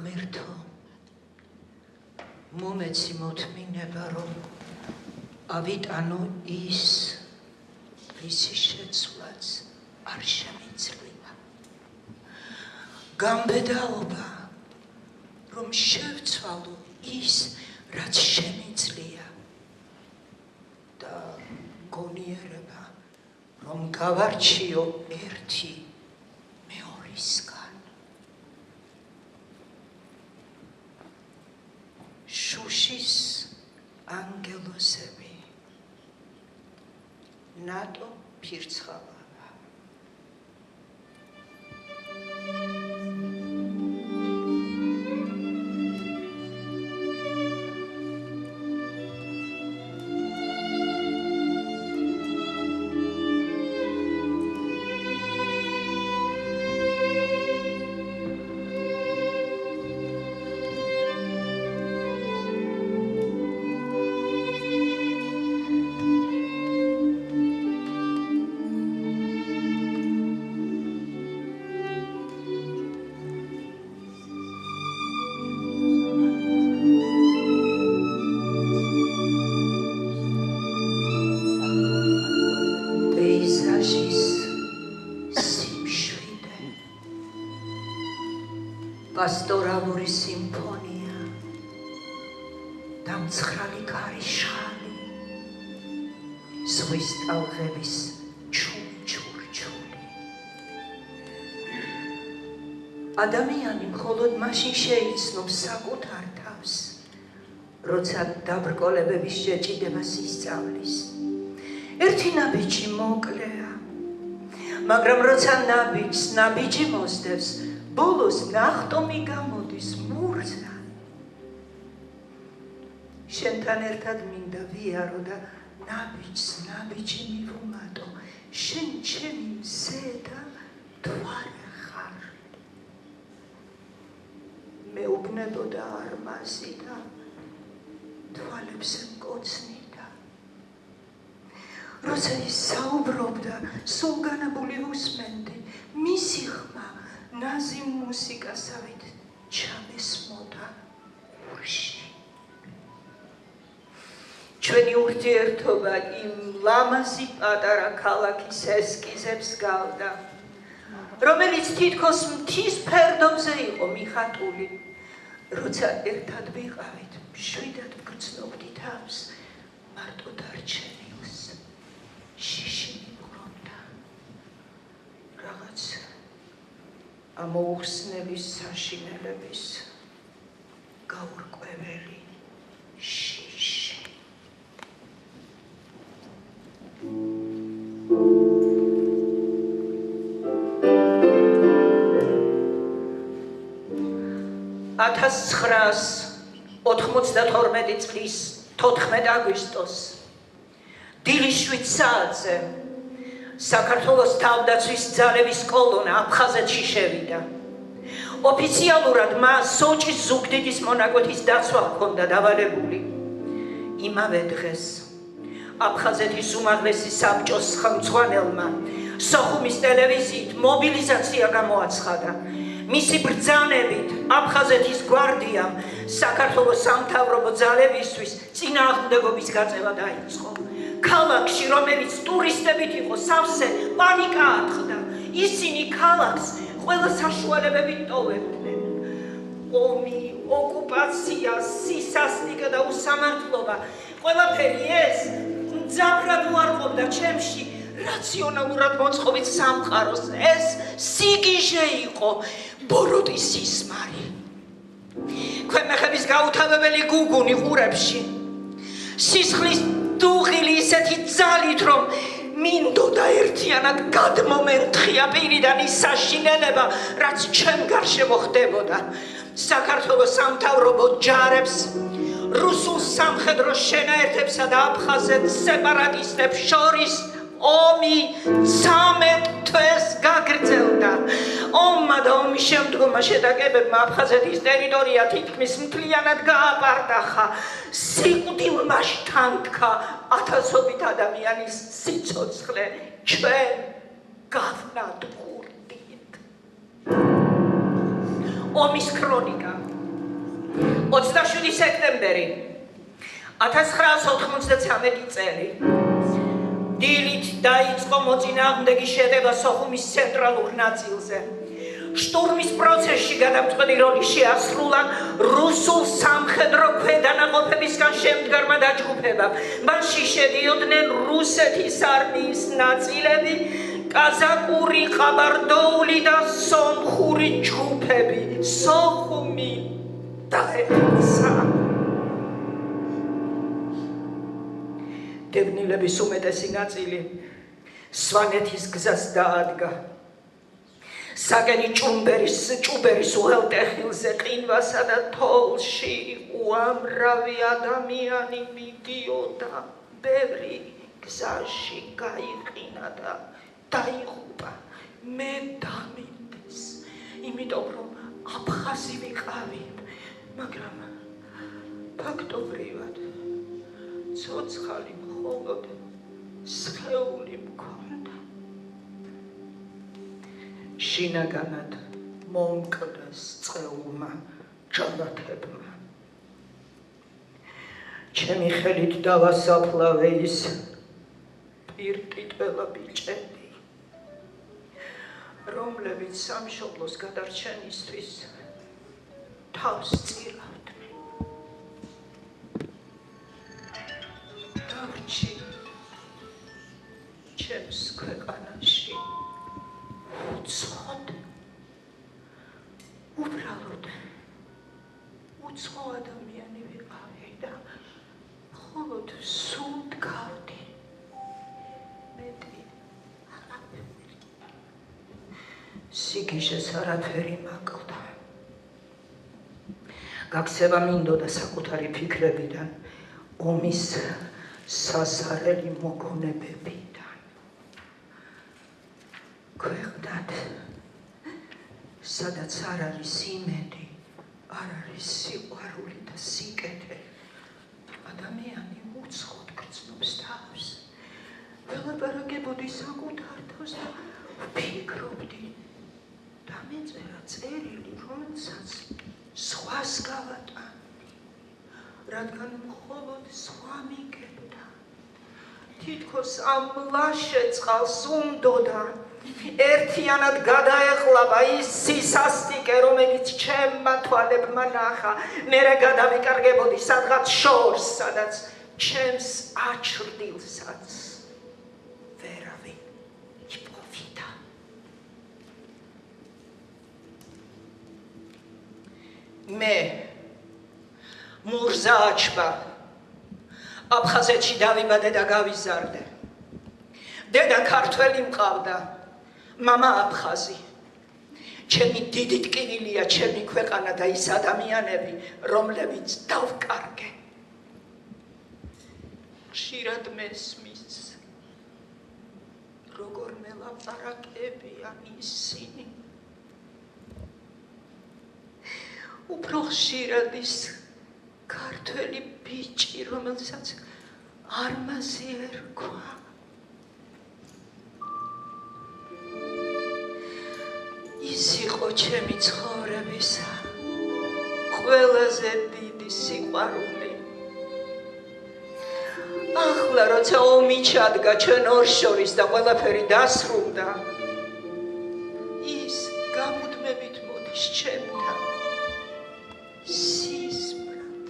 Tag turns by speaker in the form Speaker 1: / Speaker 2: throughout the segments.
Speaker 1: ღმერთო, მომეცი მოთმინება, რომ ავიტანო ის, ვისი შეცვლაც არ შემიძლია. გამბედაობა, რომ შევცვალო ის, რაც შემიძლია და გონიერება, რომ გავარჩიო ერთი მეორისგან. შუშის ანგელოსები, ნატო ფირცხალა. პასტორალური სიმფონია და მცხრალი ქარიშხალი, ზღვის ტალღების ჩურჩურჩული. ადამიანი მხოლოდ მაშინ შეიცნობს საკუთარ თავს, როცა დაბრკოლებების შეჭიდებას ისწავლის. ერთი ნაბიჯი მოკლეა, მაგრამ როცა ნაბიჯი მოსდევს, ბოლოს ნახტომი გამოდის მურზა. შენთან ერთად მინდა ვიარო და ნაბიჯი მივუმატო, შენ ჩემი მზე და თვარე ხარ. მეუბნებოდა არმაზი და თვალებს მკოცნიდა. როცა ის საუბრობდა, სულგანებული უსმენდი, მისი ხმა ნაზი მუსიკასავით ჩამესმოდა ურში. ჩვენი ურთიერთობა იმ ლამაზი პატარა ქალაქის ესკიზებს გავდა, რომელიც თითქოს მთის ფერდობზე იყო მიხატული. როცა ერთად ვიყავით, მშვიდად ვგრძნობდი თავს, მარტო დარჩენილს შიში მიყრობდა. რაღაც ამოუხსნელის საშინელების გაურკვეველი შიში. ათას 992 წლის 14 აგვისტოს დილის 7 საათზე საქართველოს თავდაცვის ძალების კოლონა აფხაზეთში შევიდა. ოფიციალურად მას სოჭის ზუგდიდის მონაკვეთის დაცვა ჰქონდა დავალებული. იმავე დღეს აფხაზეთის უმაღლესი საბჭოს ხელმძღვანელმა სოხუმის ტელევიზიით მობილიზაცია გამოაცხადა. მისი ბრძანებით აფხაზეთის გვარდიამ საქართველოს სამთავრობო ძალებისთვის წინააღმდეგობის გაწევა დაიწყო. ქალაქში, რომელიც ტურისტებით იყო სავსე, პანიკა ატყდა. ისინი ქალაქს ყველა საშუალებებით ტოვებდნენ. ომი, ოკუპაცია, სისასტიკე და უსამართლობა, ყველაფერი ეს მძაფრად უარყოფდა ჩემში რაციონალურად მოწყობით სამყაროს. ეს სიგიჟე იყო, ბოროტის სისმარი. ქვემეხების გაუთავებელი გუგუნი ყურებში, სისხლის დუღილი ისეთი ძალით, რომ მინდოდა ერთიანად გადმომენთხია პირიდან ის საშინელება, რაც ჩემ გარშემო ხდებოდა. საქართველოს სამთავრობო ჯარებს, რუსულ სამხედრო შენაერთებსა და აფხაზეთ სეპარატისტებს შორის ომი 13 თვეს გაგრძელდა. ომმა და ომის შემდგომმა შეტაკებებმა აფხაზეთის ტერიტორია თითქმის მთლიანად გააპარტახა. სიკვდილმა შთანთქა ათასობით ადამიანის სიცოცხლე. ჩვენ გავნატყურდით. ომის ქრონიკა 27 სექტემბერი 1993 წელი დილით დაიწყო მოწინააღმდეგის შეტევა სოხუმის ცენტრალურ ნაწილზე. შტურმის პროცესში გადამწყვეტი როლი შეასრულა რუსულ სამხედრო ქვედანაყოფებისგან შემდგარმა დაჯგუფებამ. მასში შედიოდნენ რუსეთის არმიის ნაწილები, კაზაკური, ყაბარდოული და სომხური ჯგუფები. სოხუმი დაეცა. დევნილების უმეტესი ნაწილი სვანეთის გზას დაადგა. საგენი ჭუბერის უღელტეხილზე ყინვასა და თოლში უამრავი ადამიანი მიდიოდა. ბევრი გზაში გაიყინა და დაიღუპა. მე დამინდეს, იმიტომ რომ აფხაზი ვიყავი, მაგრამ ფაქტობრივად ცოცხალი მხოლოდ სხეული მქონდა. შინაგანად მომკლდეს წყეულმა ჯალათებმა. ჩემი ხელით დავასაფლავე ის პირტიტველა ბიჭები, რომლებიც სამშობლოს გადარჩენისთვის თავს წირავდნენ. დარჩი ჩემს ქვეყანაში უცხოდ, უბრალოდ უცხო ადამიანი ვიყავი და მხოლოდ სულ დგავდი. მეტი არაფერი. სიგიჟეს არაფერი მაკლდა. გაქცევა მინდოდა საკუთარი ფიქრებიდან, ომის სასარელი მოგონებებიდან. ქვეყნად, სადაც არ არის იმედი, არ არის სიყვარული და სიკეთე, ადამიანი უცხოდ გრძნობს თავს. ველაპარაკებოდი საკუთარ თავს და ვფიქრობდი, დამეწერა წერილი, რომელსაც სხვას გავატანდი, რადგან მხოლოდ სხვა მიგებდა. თითქოს ამ ლაშე წყალს უნდოდა ერთიანად გადაეყლავა ის სისასტიკე, რომელიც ჩემმა თვალებმა ნახა. მერე გადავიკარგებოდი სადღაც შორს, სადაც ჩემს აჩრდილსაც ვერავინ იპოვიდა. მე მურზა აჩბა აფხაზეთში დავიბადე და გავიზარდე. დედა ქართველი მყავდა, მამა აფხაზი. ჩემი დიდი ტკივილია ჩემი ქვეყანა და ის ადამიანები, რომლებიც დავკარგე. ხშირად მესმის, როგორ მელაპარაკებიან ისინი. უფრო ხშირად ის ქართველი ბიჭი, რომელსაც არმაზი ერქვა. ის იყო ჩემი ცხოვრებისა ყველაზე დიდი სიყვარული. ახლა როცა ომი ჩადგა ჩვენ ორ შორის და ყველაფერი დასრულდა, ის გამუდმებით მოდის ჩემთან, სისმრად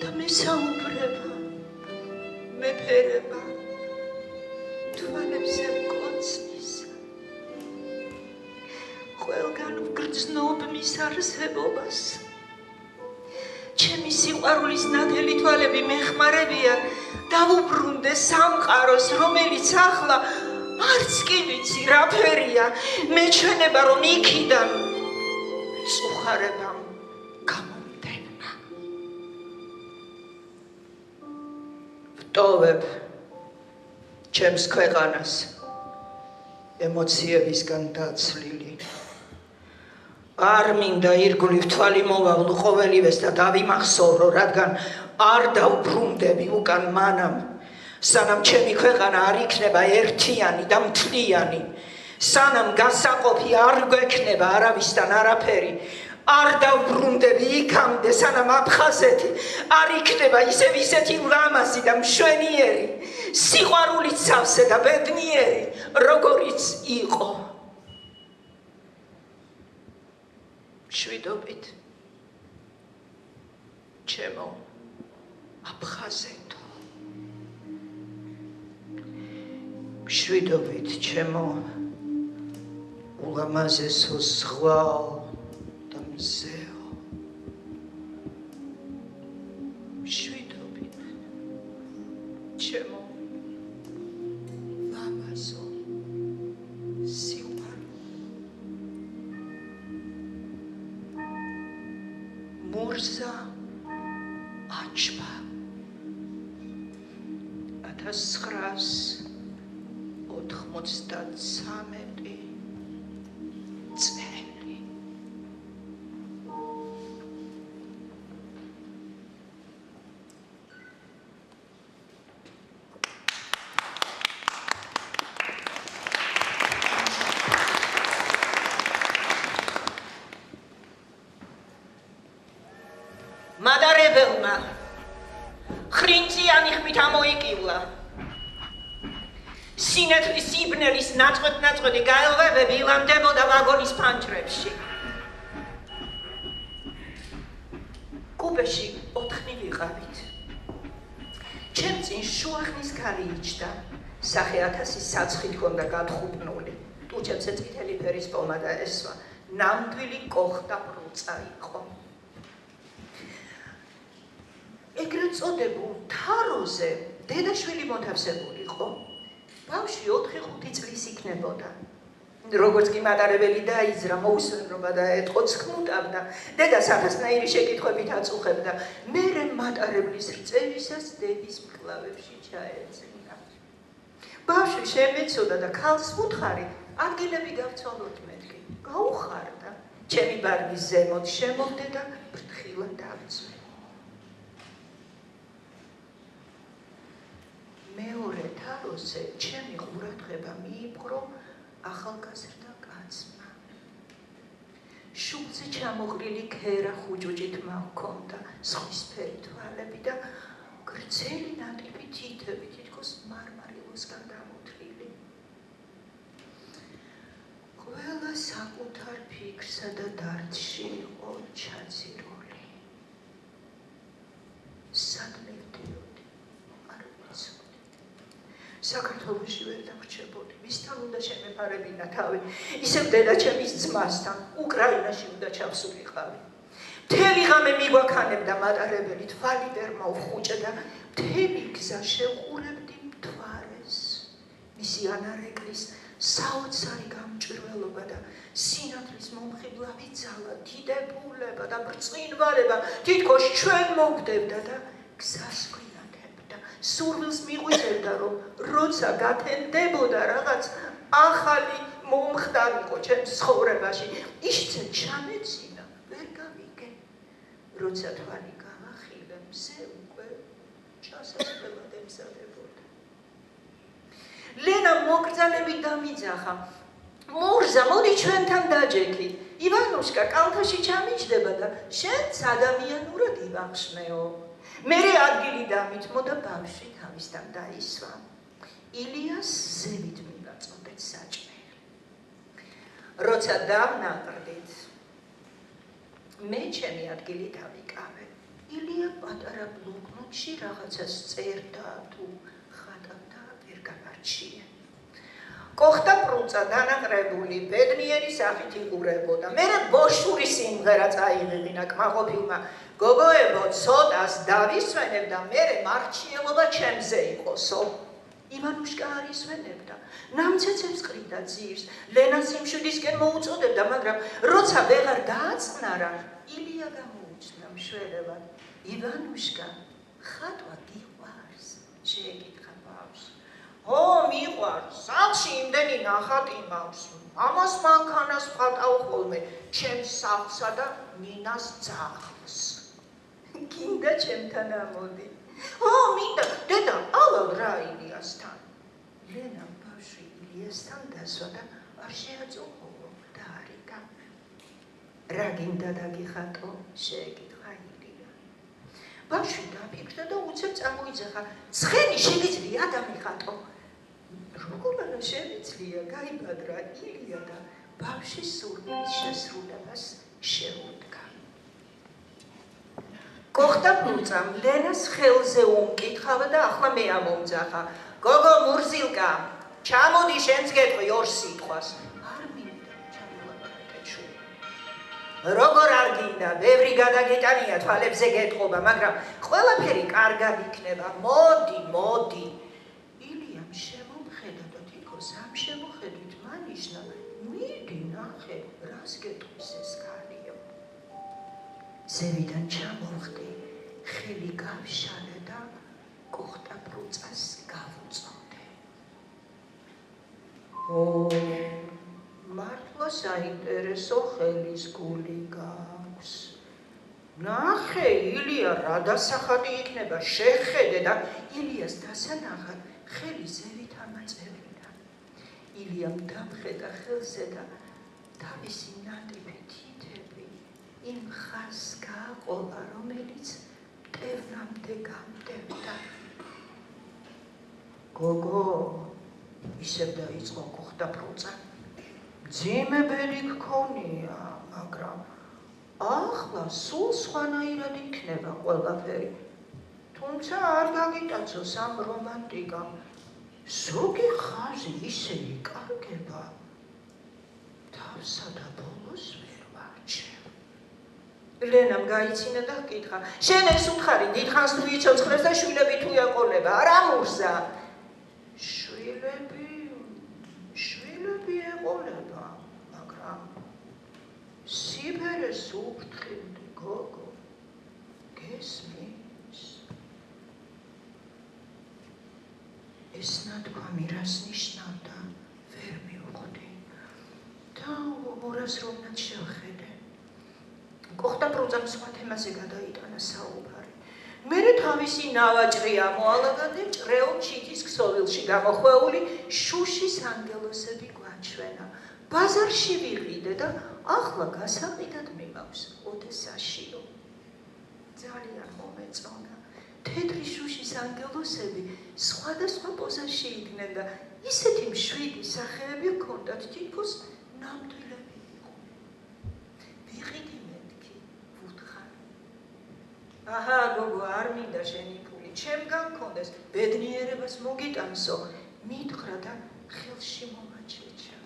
Speaker 1: და მესაუბრება, მეფერება, თვალებზე მკოცნის. ყველგან ვგრძნობ მის არსებობას. ჩემი სიყვარულის ნათელი თვალები მეხმარებიან დავუბრუნდე სამყაროს, რომელიც ახლა არც კი ვიცი რაფერია. მეჩვენება რომ იქიდან წუხარებამ გამომდენა. ვტოვებ ჩემს ქვეყანას ემოციებისგან დაცლილი. არ მინდა ირგვლივ თვალი მოვავლო ყოველივეს და დავიმახსოვრო, რადგან არ დავბრუნდები უკან მანამ, სანამ ჩემი ქვეყანა არ იქნება ერთიანი და მთლიანი, სანამ გასაყოფი არ გვექნება არავისთან არაფერი, არ დავბრუნდები იქამდე, სანამ აფხაზეთი არ იქნება ისეთი ულამაზი და მშვენიერი, სიყვარულით სავსე და ბედნიერი, როგორიც იყო. მშვიდობით, ჩემო აფხაზეთო. მშვიდობით, ჩემო ულამაზესო ზღვაო და მზეო. მშვიდობით, ჩემო ლამაზო სიყვარულო. მურზა აჩბა 1993 წელი. მადარებელმა ხრინწიანი ხმით ამოიკივლა. სინათლის იბნელის ნაწყვეტ-ნაწყვეტი გაელვებები ილამდებოდა ვაგონის ფანჯრებში. კუპეში 4 ვიყავით. ჩემ წინ შუახნის ქალი იჯდა. სახე 1000 საცხით ჰქონდა გათხუბნული. ტუჩებზე წითელი ფერის პომადა ესვა. ნამდვილი კოხტა პრუწა იყო. ეგრეთ წოდებულ თაროზე დედაშვილი მოთავსებული იყო. ბავშვი 4-5 წლის იქნებოდა. როგორც კი მატარებელი დაიძრა, მოუსვენრობა და ეთყოც ხმუტავდა. დედას ათასნაირი შეკითხვებით აწუხებდა. მერე მატარებლის რწევისას დედის მკლავებში ჩაეძინა. ბავშვი შემეცოდა და ქალს უთხარი, ადგილები გავცვალოთ მეთქი. გაუხარდა. ჩემი ბარგი ზემოთ შემოვდე და ფრთხილად დავწვე. მეორე თაროზე ჩემი ყურადღება მიიპყრო ახალგაზრდა კაცმა. შუბლზე ჩამოყრილი ქერა ხუჭუჭით მაჰქონდა, სხვისფერი თვალები და გრძელი ნატიფი თითები, თითქოს მარმარილოსგან დამოთლილი. ყველა საკუთარ ფიქრსა და დარდში იყო ჩაძირული. სადმე ვდიოდი, არ ვიცოდი. საქართველოში ვერ დავრჩებოდი. მისთან უნდა შემეფარებინა თავი. ისევ დედაჩემის ძმასთან უკრაინაში უნდა ჩავსულიყავი. მთელი ღამე მიგვაქანებდა მატარებელი, თვალი ვერ მოვხუჭე და მთელი გზა შევყურებდი მთვარეს. მისი ანარეკლის საოცარი გამჭვირვალობა და სინათლის მომხიბლავი ძალა, დიდებულება და ბრწყინვალება თითქოს ჩვენ მოგდებდა და გზას გვინათებდა. სურვილს მიღვიძებდა, რომ როცა გათენდებოდა რაღაც ახალი მომხდარიყო ჩემს ცხოვრებაში, ისიც ჩამეცინა, ვერ გავიგე. როცა თვალი გავახილე, მზე უკვე ჩასასვლელად ემზადებოდა. ლენა მოკრძალებით დამიძახა. მურზა, მოდი ჩვენთან დაჯექი. ივანუშკა კალთაში ჩამიჯდება და შენც ადამიანურად ივახშნეო. მერე ადგილი დამითმო და ბავშვი თავისთან დაისვა. ილიას ზევით მივაწოდეთ საჭმელი. როცა დავნაყრდით, მე ჩემი ადგილი დავიკავე. ილია პატარა ბლოკნოტში რაღაცას წერდა თუ ხატავდა, ვერ გამარჩიე. კოხტა პრუწა დანაყრებული ბედნიერი სახით იყურებოდა. მერე ბოშური სიმღერა წაიღებინა კმაყოფილმა. გოგოებო, ცოტას დავისვენებდა, მერე მარჩიელობა ჩემზე იყოსო. ივანუშკა არ ისვენებდა. ნამცეცებს ყრიდა ძირს. ლენა სიმშვიდისკენ მოუწოდებდა, მაგრამ როცა ვეღარ დააწყნარა, ილია გამოუჩნდა მშველებად. ივანუშკა, ხატვა გიყვარს? შეეკითხა ბავშვს. ო, მიყვარს. სახლში იმდენი ნახატი მაქვს. ამას მანქანას ვხატავ ხოლმე, ჩემს სახლსა და ნინას ძაღლს. გინდა ჩემთან ამოდი. ო, მინდა, დედა, ავალ რა ილიასთან. ლენამ ბავშვი ილიასთან დასვა და არ შეაწუხო, დაარიგა. რა გინდა დაგიხატო? შეეკითხა ილია. ბავშვი დაფიქრდა და უცებ წამოიძახა. ცხენი შეგიძლია დამიხატო? როგორ არა შემიძლია? გაიბადრა ილია და ბავშვის სურვილის შესრულებას შეუდგა. კოხტა პრუწამ ლენას ხელზე უმკითხავა და ახლა მე ამომძახა. გოგო მურზილკა, ჩამოდი შენც გეტყვი ორ სიტყვას. არ მინდა ჩამოვაკეთე. როგორ არ გინდა, ბევრი გადაგეტანია თვალებზე გეტყობა, მაგრამ ყველაფერი კარგად იქნება. მოდი. ილიამ შემომხედა და თითქოს ამ შემოხედვით მანიშნა, მიდი ნახე, რას გეტყვის ეს ქალიო. ზევიდან ჩამოვხდი, ხელი გავშალე და კოხტა პრუწას გავუწოდე. მართლა საინტერესო ხელის გული გაქვს. ნახე, ილია, რა დასახადი იქნება, შეხედე და ილიას დასანახად ხელი ზევით ამაწევიდა. ილიამ დამხედა ხელზე და თავისი ნატიფი თითები იმ ხაზს გააყოლა, რომელიც მტევნამდე გამტევდა. გოგო, ისევ დაიწყო კოხტა პრუწა. მძიმე ბერი გქონია, მაგრამ ახლა სულ სხვანაირად იქნება ყველაფერი. თუმცა არ გაგიტაცოს ამ რომანტიკამ. ზოგი ხაზი ისე იკარგება, თავსა და ბოლოს ვერ ვარჩევ. ლენამ გაიცინა და ჰკითხა, შენ ეს უთხარი დიდხანს თუ იცოცხლეს და შვილები თუ ეყოლება, რა მურზა? შვილები ეყოლება, მაგრამ სიბერეს უფრთხილდი, გოგო, გესმის? ეს ნათქვამი რას ნიშნავდა, ვერ მივხვდი და ორაზროვნად შევხედე. კოხტა პრუწამ სხვა თემაზე გადაიტანა საუბარი. მერე თავისი ნავაჭრი ამოალაგა და ჭრეო ჩიტის ქსოვილში გამოხვეული შუშის ანგელოსები გვაჩვენა. ბაზარში ვიყიდე და ახლა გასაყიდად მიმაქვს ოდესაშიო. ძალიან მომეწონა. თეთრი შუშის ანგელოსები სხვადასხვა პოზაში იდგნენ და ისეთი მშვიდი სახეები ჰქონდათ, თითქოს ნამდვილები იყო. ვიყიდი მეთქი, ვუთხარ. აჰა, გოგო, არ მინდა შენი ფული, ჩემგან გქონდეს, ბედნიერებას მოგიტანსო, მითხრა და ხელში მომაჩეჩა.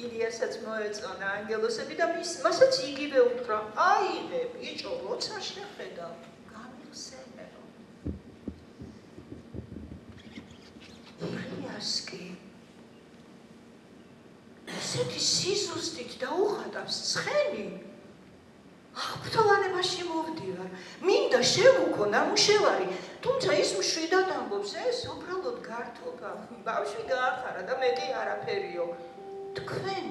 Speaker 1: ილიასაც მოეწონა ანგელოსები და მასაც იგივე უთხრა, აიღე, ბიჭო, როცა შეხედავ, გამიხსენებო. ილიას კი ესეთი სიზუსტით დაუხატავს ცხენი. აღგვთოვანებაში მოვდივარ, მინდა შევუქო ნამუშევარი, თუმცა ის მშვიდად ამბობს, ეს უბრალოდ გართობა, ბავშვი გაახარა და მეტი არაფერიო. თქვენ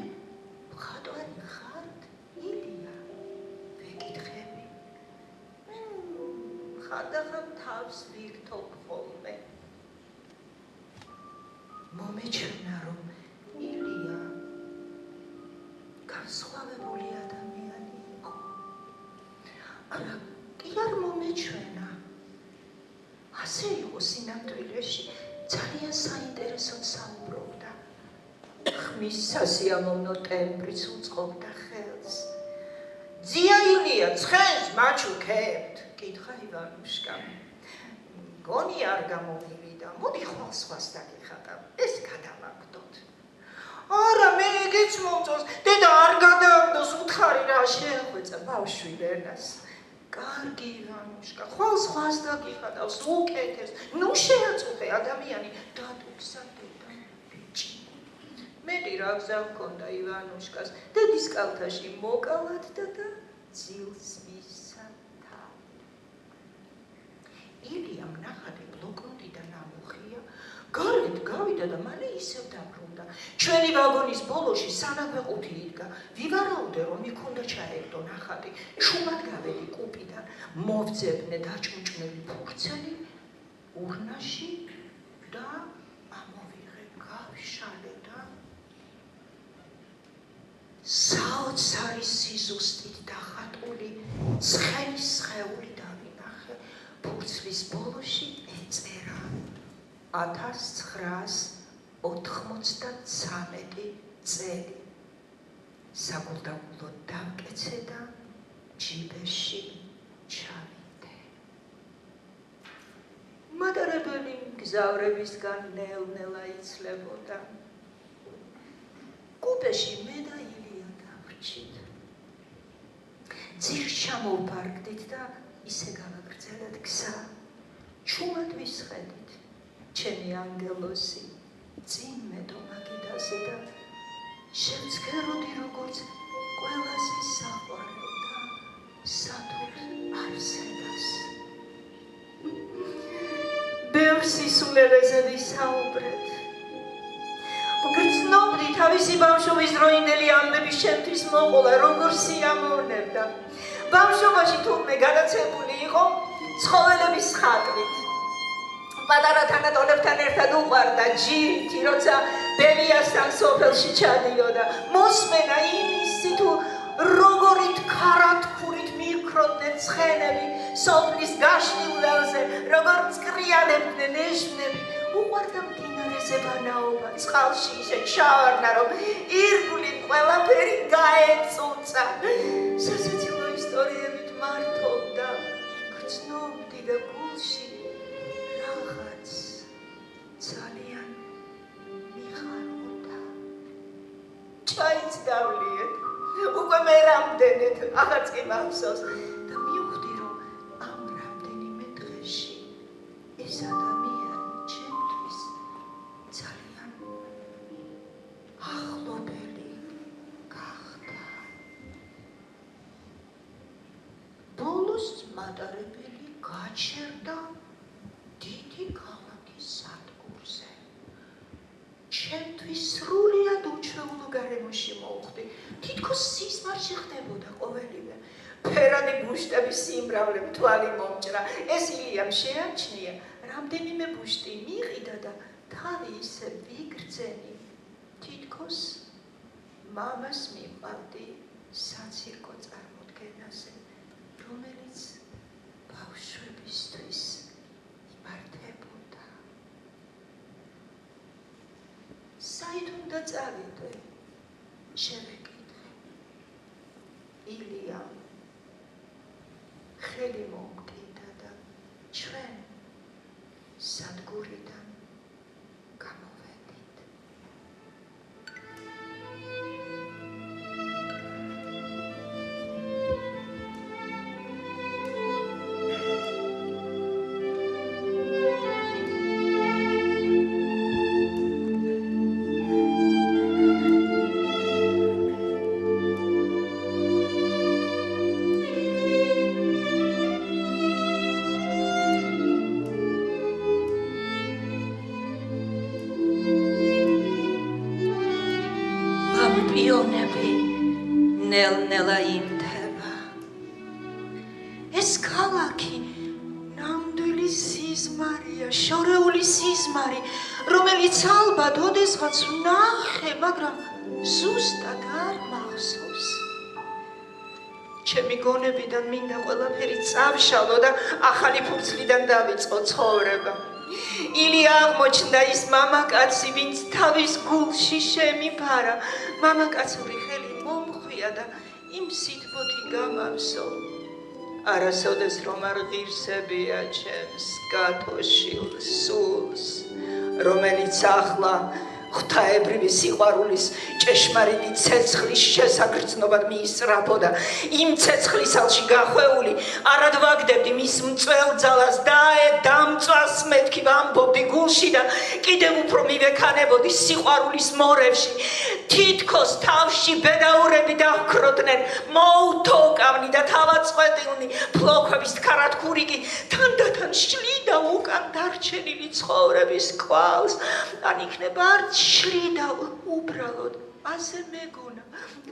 Speaker 1: მხატვარი ხართ, ილია? ვეკითხები. ხანდახან თავს ვირთობ ხოლმე. მომეჩვენა, რომ ილია განსხვავებული ადამიანი იყო. არა, კი არ მომეჩვენა. ასე იყო სინამდვილეში, ძალიან საინტერესოდ საუბრობდა. ხმის სასიამოვნო ტემბრიც უწყობდა ხელს. ძია ილია, ცხენს მაჩუქებთ? კითხა ივანუშკა. გონი არ გამომივიდა, მოდი ხვალ-სხვას დაგიხატავ, ეს გადავაგდოთ. არა, მე ეგეც მომწონს, დედა არ გადააგდოს, უთხარი რა შეეხვეწა ბავშვი ლენას. კარგი ივანუშკა, ხვალ-სხვას დაგიხატავს, უკეთეს, ნუ შეაწუხე ადამიანი, დადუხსა დედა ბიჭი. მეტი რა გზა ჰქონდა ივანუშკას, დედის კალთაში მოკალათდა და ძილს მისცა თავი. ილიამ ნახატი ბლოკნოტიდან ამოხია, გარეთ გავიდა და მალე ისევ დაბრუნდა. ჩვენი ვაგონის ბოლოში სანაგვეყუთი იდგა. ვივარაუდე, რომ იქ უნდა ჩაერდო ნახატი. შუმად გავედი კუპიდან, მოვძებნე დაჭმჭმელი ფურცელი ურნაში და ამოვიღე, გავშალე და საოცარი სიზუსტით დახატული ცხენის სხეული დავინახე. ფურცლის ბოლოში ეწერა 1993 წელი. საგულდაგულოდ დავკეცე და ჯიბეში ჩავიდე. მატარებელი მგზავრებისგან ნელ-ნელა იცლებოდა. კუპეში მე და ილია დავრჩით. ძირს ჩამოვბარგდით და ისე გავაგრძელეთ გზა. ჩუმად ვისხედით. ჩემი ანგელოსი წინ მეტომა კიდაზე და შევცქეროდი როგორც ყველაზე საყვარელ და სათვალ არსებას. ბევრ სისულელეზე ვისაუბრეთ. გრძნობდი თავისი ბავშვობის დროინდელი ამბების ჩემთვის მოყოლა როგორ სიამოვნებდა. ბავშვობაში თურმე გადაცებული იყო ცხოველების ხატვით. პატარა თანატოლებთან ერთად უყვარდა ჯირითი, როცა ბებიასთან სოფელში ჩადიოდა. მოსმენა იმისი თუ როგორი ქარათქურით მიქროდნენ ცხენები სოფლის გაშლილ ველზე, როგორ წკრიანებდნენ ეშნები. უყვარდა მდინარეზე ბანაობა, წყალში ისე ჩავარდა, რომ ირგვლივ ყველაფერი გაეწუცა. სასაცილო ისტორიებით მართობდა, გრძნობდი და გულში რაღაც ძალიან მიხარობდა. ჩაიც დავლიეთ, უკვე მე რამდენად აღარც კი მახსოვს და მივხვდი, რომ ამ რამდენიმე დღეში ეს ადამიანი ჩემთვის ძალიან ახლობელი გახდა. ბოლოს მატარებელი გაჩერდა დიდი ქალაქის სადგურზე. ჩემთვის სრულიად უჩვეულო გარემოში მოვხვდი. თითქოს სისმარში ხდებოდა ყოველივე. ფერადი ბუშტების სიმრავლე მთვალი მომჭრა. ეს ილიამ შეაჩნია. რამდენიმე ბუშტი მიყიდა და თავი ისე ვიგრძენი. თითქოს მამას მიყავდი საცირკო წარმოდგენაზე, რომელიც ბავშვებისთვის იმართებოდა. საით უნდა წავიდე? შევეკითხე. ილიამ ხელი მომკიდა და ჩვენ სადგურიდან გამოვედით. ლამპიონები ნელ-ნელა იმთება. ეს ქალაქი ნამდვილი სიზმარია, შორეული სიზმარი, რომელიც ალბათ ოდესღაც ვნახე, მაგრამ ზუსტად არ მახსოვს. ჩემი გონებიდან მინდა ყველაფერი წავშალო და ახალი ფურცლიდან დავიწყო ცხოვრება. ილია აღმოჩნდა ის მამაკაცი, ვინც თავის გულში შემიფარა. მამაკაცური ხელი მომხვია და იმ სითბოთი გამავსო. არასოდეს რომ არ ღირსებია ჩემს გათოშილ სულს, რომელიც ახლა ღვთაებრივი სიყვარულის ჭეშმარიტი ცეცხლის შესაგრძნობად მიისწრაფოდა. იმ ცეცხლის ალში გახვეული არად ვაგდებდი მის მწველ ძალას და დამწვას მეთქი ვამბობდი გულში და კიდევ უფრო მივექანებოდი სიყვარულის მორევში. თითქოს თავში ბედაურები დაჰქროდნენ, მოუთოკავნი და თავაწყვეტილნი ფლოქვების ქარათქური კი თანდათან შლიდა უკან დარჩენილი ცხოვრების კვალს. ან იქნება არც შლიდა, უბრალოდ ასე მეგონა,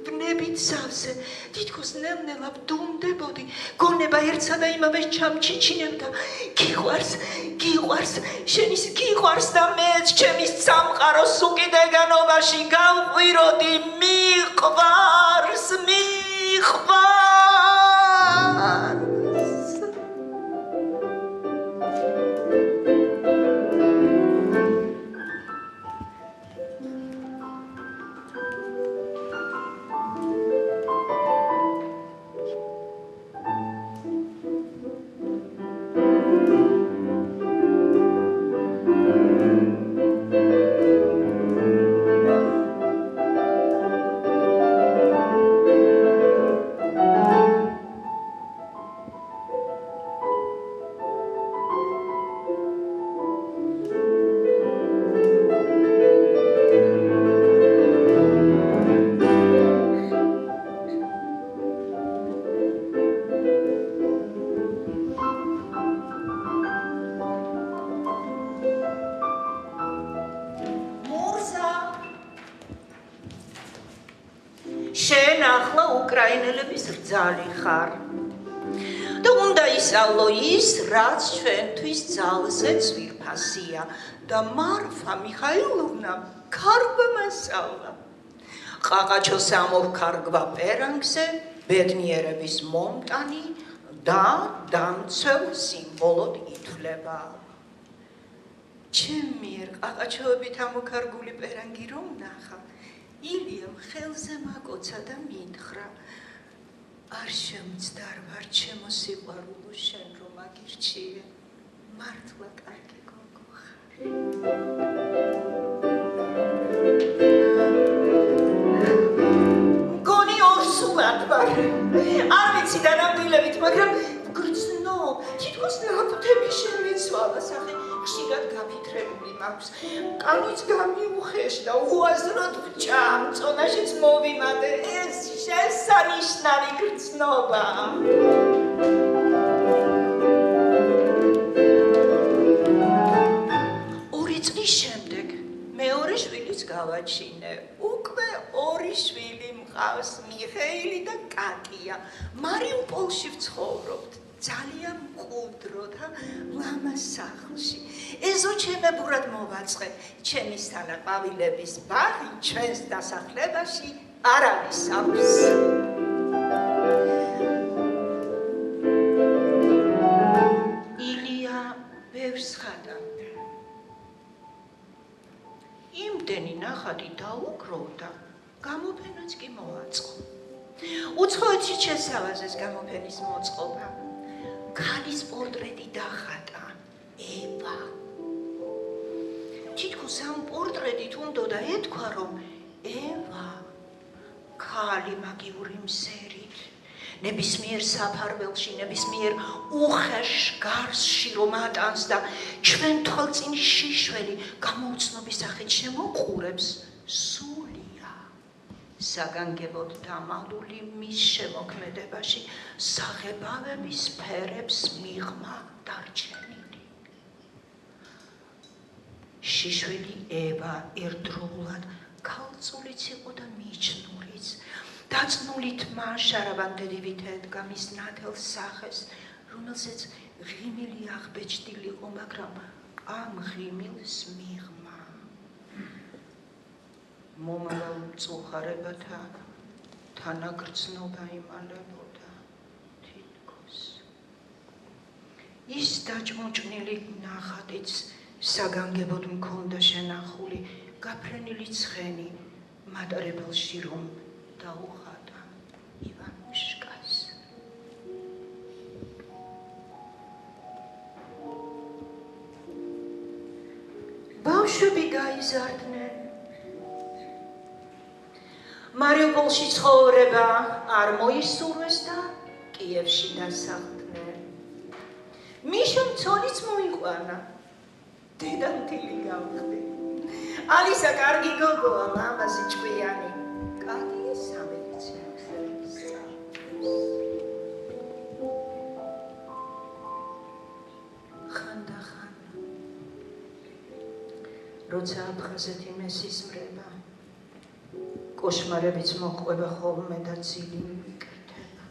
Speaker 1: ვნებით სავსე, თითქოს ნელ-ნელა ვდუმდებოდი, გონება ერთსა და იმავე ჩამჩიჩინებდა, გიყვარს, შენის გიყვარს და მეც ჩემის სამყაროს უკიდეგანობაში გავყვიროდი, მიყვარს. შენ ახლა უკრაინელების რძალი ხარ და უნდა ისავლო ის, რაც ჩვენთვის ძალზე ძვირფასია და მარფა მიხაილოვნა ქარგვა მასწავლა. ყაყაჩოს ამოვქარგვა პერანგზე ბედნიერების მომტანი და დამცველ სიმბოლოდ ითვლება. ჩემ მიერ ყაყაჩოებით ამოქარგული პერანგი რომ ნახა, ილიამ ხელზე მაკოცა და მითხრა, არ შემცდარ ვარ ჩემო სიყვარულო შენ რომ აგირჩიე, მართლა კარგი გოგო ხარ. მგონი ორსულად ვარ, არ ვიცი დანამდვილებით, მაგრამ გრძნო, თითქოს ნაკვთები შემეცვალა, სახე ხშირად გაფიქრებული მაქვს, კანიც გამიუხეშდა, უაზროდ ვჭამ, წონაშიც მოვიმატე, ეს შესანიშნავი გრძნობა. ორი წლის შემდეგ მეორე შვილიც გავაჩინე, უკვე ორი შვილი მყავს, მიხეილი და კატია, მარიუპოლში ვცხოვრობთ. ძალიან მყუდრო და ლამაზ სახლში. ეზოჩემებურად მოვაწყე, ჩემისთანა ყვავილების ბაღი ჩვენს დასახლებაში არავის აქვს. ილია ბევრს ხატავდა. იმდენი ნახატი დაუკროვდა, გამოფენაც კი მოაწყო. უცხოეთში შესავაზეს გამოფენის მოწყობა. ქალის პორტრეტი დახატა, ევა. თითქოს ამ პორტრეტით უნდოდა ეთქვა, რომ ევა ქალი მაგიური მზერით, ნებისმიერ საფარველში, ნებისმიერ უხეშ გარსში რომ ატანს და ჩვენ თვალწინ შიშველი გამოუცნობი სახით შემოყურებს, სულია. საგანგებოდ დამალული მის შემოქმედებაში საღებავების ფერებს მიღმა დარჩენილი. შიშველი ევა ერთდროულად ქალწულიც იყო და მიჩნურიც. დაწნული თმა შარავანდედივით ედგა მის ნათელ სახეს, რომელზეც ღიმილი აღბეჭდილი იყო, მაგრამ ამ ღიმილს მიღმა. მომავალ მწუხარებათა თანაგრძნობა იმალებოდა თითქოს. ის დაჭმოჭნილი ნახატიც საგანგებოდ მქონდა შენახული, გაფრენილი ცხენი მატარებელში რომ დაუხატა ივანუშკას. ბავშვები გაიზარდნენ. მარიუპოლში ცხოვრება არ მოისურვეს და კიევში დასახლდნენ. მიშამ ცოლიც მოიყვანა. დედამთილი გავხდი. ალისა კარგი გოგოა, მამაზი ჭკვიანი. კატია სამედიცინოზე ხანდახან როცა აფხაზეთი მესისმრება, კოშმარებიც მოყვება ხოლმე და ძილი მიკრდება.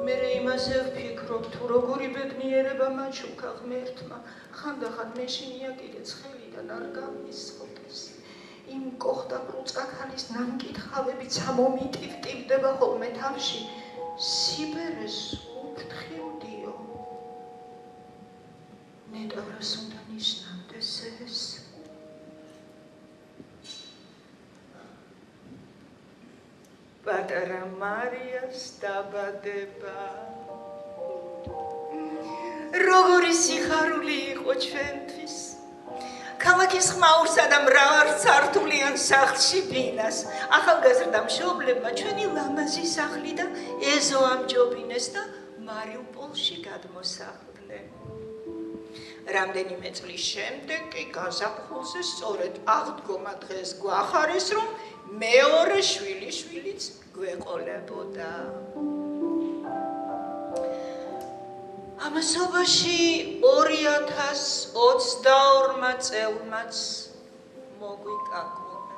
Speaker 1: მე იმაზე ვფიქრობ, თუ როგორი ბედნიერება მაჩუქა ღმერთმა, ხანდახან მეშინია კიდე ცხელიდან არ გამისხდეს. იმ კოხდა პრუწკაქალის ნამკითხავებიც ამომიტივტივდება ხოლმე თავში. სიბერეს უფრთხილდიო. ნეტავრას უნდა ნიშნავდეს ეს. პატარა მარიას დაბადება. როგორი სიხარული იყო ჩვენთვის. ქალაქის ხმაურსა და მრავალსართულიან სახლში ბინას ახალგაზრდა მშობლებმა ჩვენი ლამაზი სახლი და ეზო ამჯობინეს და მარიუპოლში გადმოსახლდნენ. რამდენიმე წლის შემდეგ კი გაზაფხულზე სწორედ აღდგომა დღეს გვახარეს, რომ მეორე შვილიშვილიც გვეყოლებოდა. ამასობაში 2022 წელმაც მოგვიკაკუნა.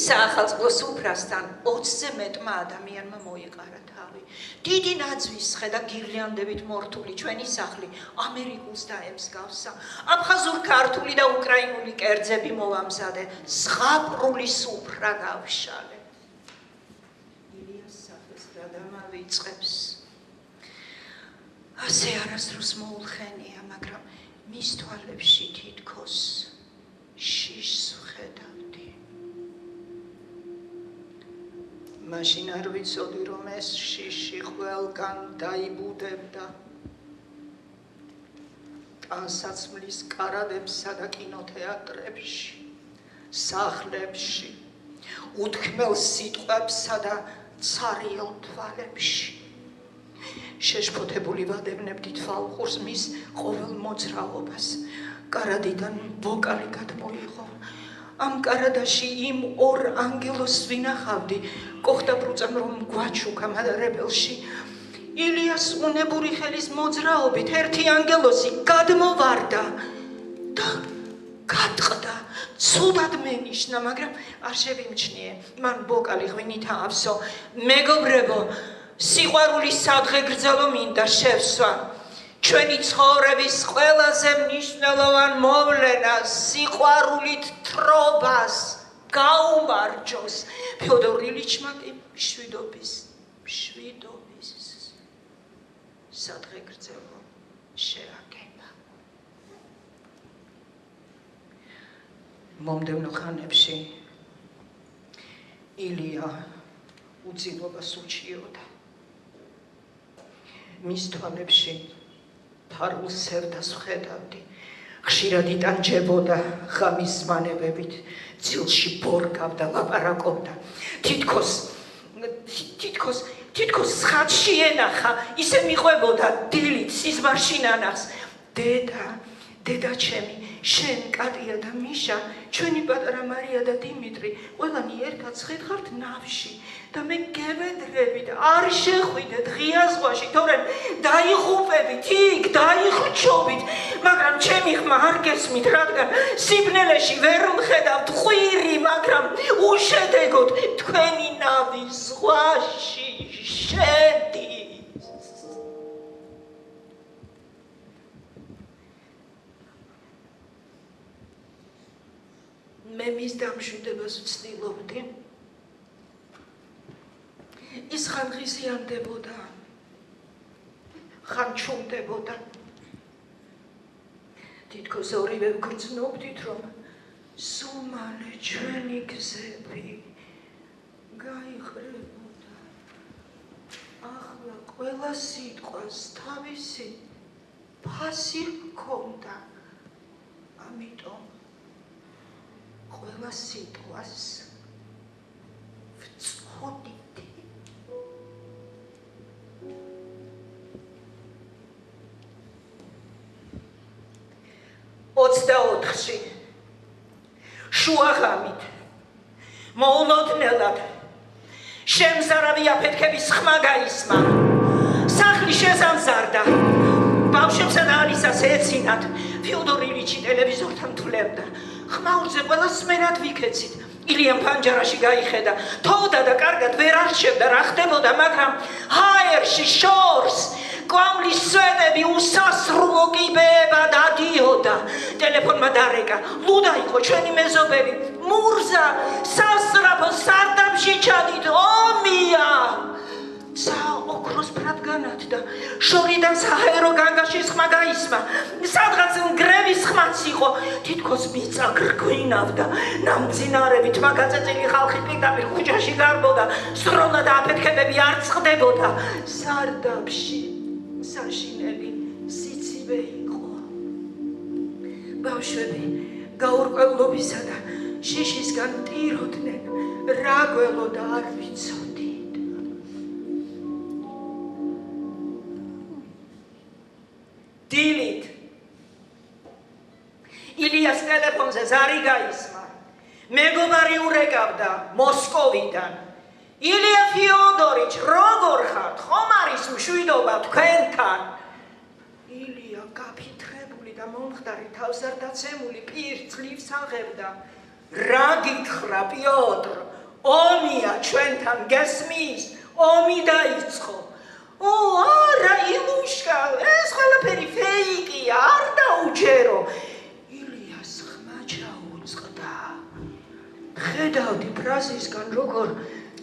Speaker 1: საახალწლო სუფრასთან 20-ზე მეტმა ადამიანმა მოიყარა თავი. დიდი ნაძვისხე და გირლანდებით მორთული ჩვენი სახლი ამერიკულს დაემსგავსა. აფხაზურ, ქართული და უკრაინული კერძები მოვამზადე. ზღაპრული სუფრა გავშალე. ილიას სახეს გადამავიწყებს. ასე არასდროს მოულხენია, მაგრამ მის თვალებში თითქოს შიშს ვხედავდი. მაშინ არ ვიცოდი, რომ ეს შიში ყველგან დაიბუდებდა. ტანსაცმლის კარადებსა და კინოთეატრებში, სახლებში, უთქმელ სიტყვებსა და ცარიელ თვალებში. შეშფოთებული ვადევნებდი თვალყურს მის ყოველ მოძრაობას. კარადიდან ვოკალი გადმოიღო. ამ კარადაში იმ ორ ანგელოს ვინახავდი, კოხდა პრუწამ რომ გვაჩუქა მადარებელში. ილიას უნებური ხელის მოძრაობით ერთი ანგელოსი გადმოვარდა და გადყდა. ცუდად მენიშნა, მაგრამ არ შევიმჩნიე. მან ვოკალი ღვინით აავსო. მეგობრებო, სიყვარულის სადღე გრძელო მინდა შევსვა. ჩვენი ცხოვრების ყველაზე მნიშვნელოვან მოვლენას, სიყვარულით თრობას გაუმარჯოს. ფიოდორ ილიჩმა კი მშვიდობის სადღე გრძელო შეაგება. მომდევნო ხანებში ილია უძილობას უჩიოდა. მის თვალებში ფარულ სევდას ვხედავდი. ხშირად იტანჯებოდა ღამის ზმანებებით, ძილში ბორგავდა, ლაპარაკობდა. თითქოს ცხადში ენახა, ისე მიყვებოდა დილით სიზმარში ნანახს. დედა ჩემი, შენ, კატია და მიშა, ჩვენი პატარა მარია და დიმიტრი, ყველანი ერთად ხედავთ ნავში და მე გევედრებით, არ შეხვიდეთ ღია ზღვაში, თორემ დაიღუპებით იქ, დაიხრჩობით, მაგრამ ჩემი ხმა არ გესმით, რადგან სიბნელეში ვერ მხედავთ ხვირი, მაგრამ უშედეგოდ თქვენი ნავი ზღვაში შედის. მე მის დამშვიდებას ვცდილობდი. ის ხან ღიზიანდებოდა, ხან ჩუმდებოდა. თითქოს ორივე ვგრძნობდით, რომ სულ მალე ჩვენი გზები გაიხრებოდა. ახლა ყველა სიტყვას თავისი ფასი ჰქონდა. ამიტომ ყველა სიტყვას ვწოდით. 24-ში შუაღამით მოულოდნელად შემზარავი აფეთქების ხმა გაისმა. სახლი შეზამზარდა. ბავშვებსა და ალისას ეცინათ. ფიოდორ ილიჩი ტელევიზორთან თვლებდა. ხმაურზე ყველა სმენად ვიქეცით. ილიამ პანჯარაში გაიხედა, თოვდა და კარგად ვერ არჩევდა რა ხდებოდა, მაგრამ ჰაერში შორს კვამლის სვეტები უსასრულო კიბეება დადიოდა. ტელეფონმა დარეკა, ლუდა იყო ჩვენი მეზობელი, მურზა სასწრაფო სარდაფში ჩადით, ომია. საოქროს ბრად განათდა, შორიდან საჰაერო განგაშის ხმა გაისმა, სადღაც გრევის ხმაც იყო, თითქოს მიწა გრგვინავდა, ნამძინარებით მაგაწეწილი ხალხი პირდაპირ ქუჩაში გარბოდა, სროლა და აფეთქებები არ წყდებოდა. სარდაფში საშინელი სიცივე იყო. ბავშვები გაურკვევლობისა და შიშისგან ტიროდნენ, რა გველოდა არ ვიცოდით. დილით ილიას ტელეფონზე ზარი გაისმა, მეგობარი ურეკავდა მოსკოვიდან. ილია ფიოდორიჩ, როგორ ხართ? ხომ არის მშვიდობა თქვენთან? ილია გაფიქრებული და მომხდარი თავს არ დაცემული პირ-ძლივს აღებდა. რა გითხრა პიოტრ? ომია ჩვენთან, გესმის? ომი დაიწყო. არა ილუშკა, ეს ყველაფერი ფეიკია, არ დაუჯერო. ილიას ხმა ჩაუწყდა. ხედავდი ფრაზისგან როგორ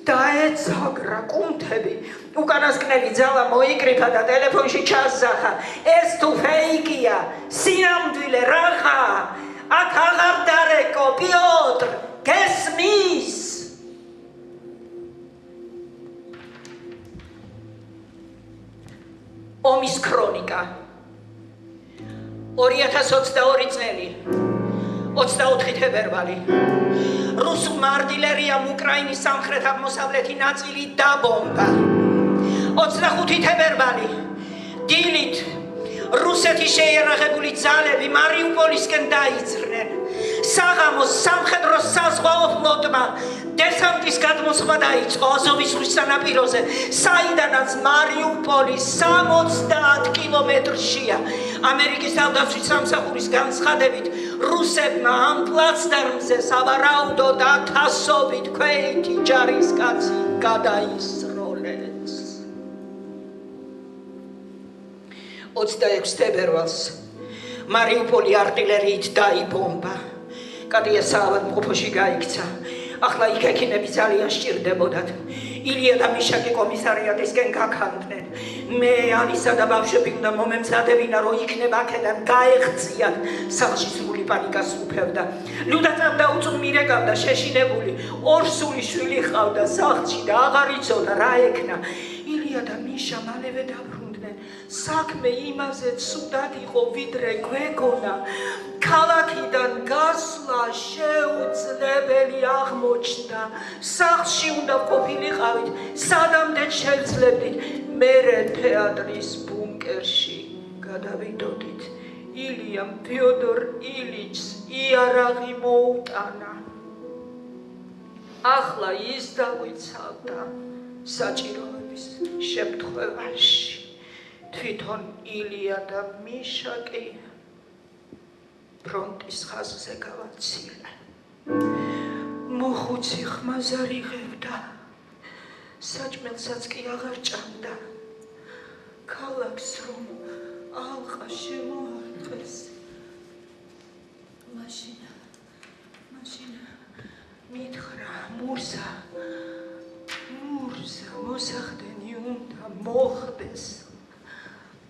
Speaker 1: დაეცაგრა კუნთები, უკანასკნელი ძალა მოიკრიფა და ტელეფონში ჩასძახა. ეს თუ ფეიკია, სინამდვილე რაღა, აქ აღარ დარეკო პიოტრ, გესმის? ომის ქრონიკა 2022 წელი 24 თებერვალი რუსულმა არტილერიამ უკრაინის სამხრეთ-აღმოსავლეთი ნაწილი დაბომბა. 25 თებერვალი დილით რუსეთის შეიარაღებული ძალები მარიუპოლისკენ დაიძრნენ. საღამოს სამხედრო საზღვაო ფლოტმა დესანტის გადმოსხმა დაიწყო აზოვის ზღვის სანაპიროზე, საიდანაც მარიუპოლის 70 კილომეტრშია. ამერიკის თავდაცვის სამსახურის განცხადებით, რუსებმა ამ პლაცდარმზე სავარაუდოდ 1000-ობით ქვეითი ჯარისკაცი გადაისროლეს. 26 თებერვალს მარიუპოლი არტილერიით დაიბომბა. კატია საავადმყოფოში გაიქცა. ახლა იქ ექიმები ძალიან სჭირდებოდათ. ილია და მიშაკი კომისარიატისკენ გაქანდნენ. მე ალისა და ბავშვები უნდა მომემზადებინა, რომ იქნება აქედან გაეღწიათ. სახლში სრული პანიკა სუფევდა. ლუდა წამდა უწუნ მირეკავდა შეშინებული. ორსული შვილი ჰყავდა სახლში და აღარ იცოდა რა ექნა. ილია და მიშა მალევე დაბრუნდნენ. საქმე იმაზე ცუდად იყო, ვიდრე გვეგონა. ქალაქიდან გასვლა შეუძლებელი აღმოჩნდა. სახლში უნდა ყოფილიყავით, სადამდე შევძლებდით. მერე თეატრის ბუნკერში გადავიდოდით. ილიამ ფიოდორ ილიჩს იარაღი მოუტანა. ახლა ის დაგვიცავდა საჭიროების შემთხვევაში. თვითონ ილია და მიშაკი ფრონტის ხაზზე გავაცილე. მოხუცი ხმაზარ იღებდა, საჭმელსაც კი აღარ ჭამდა. ქალაქს რომ ალყა შემოარტყეს. მაშინა მითხრა მურზა მოსახდენი უნდა მოხდეს.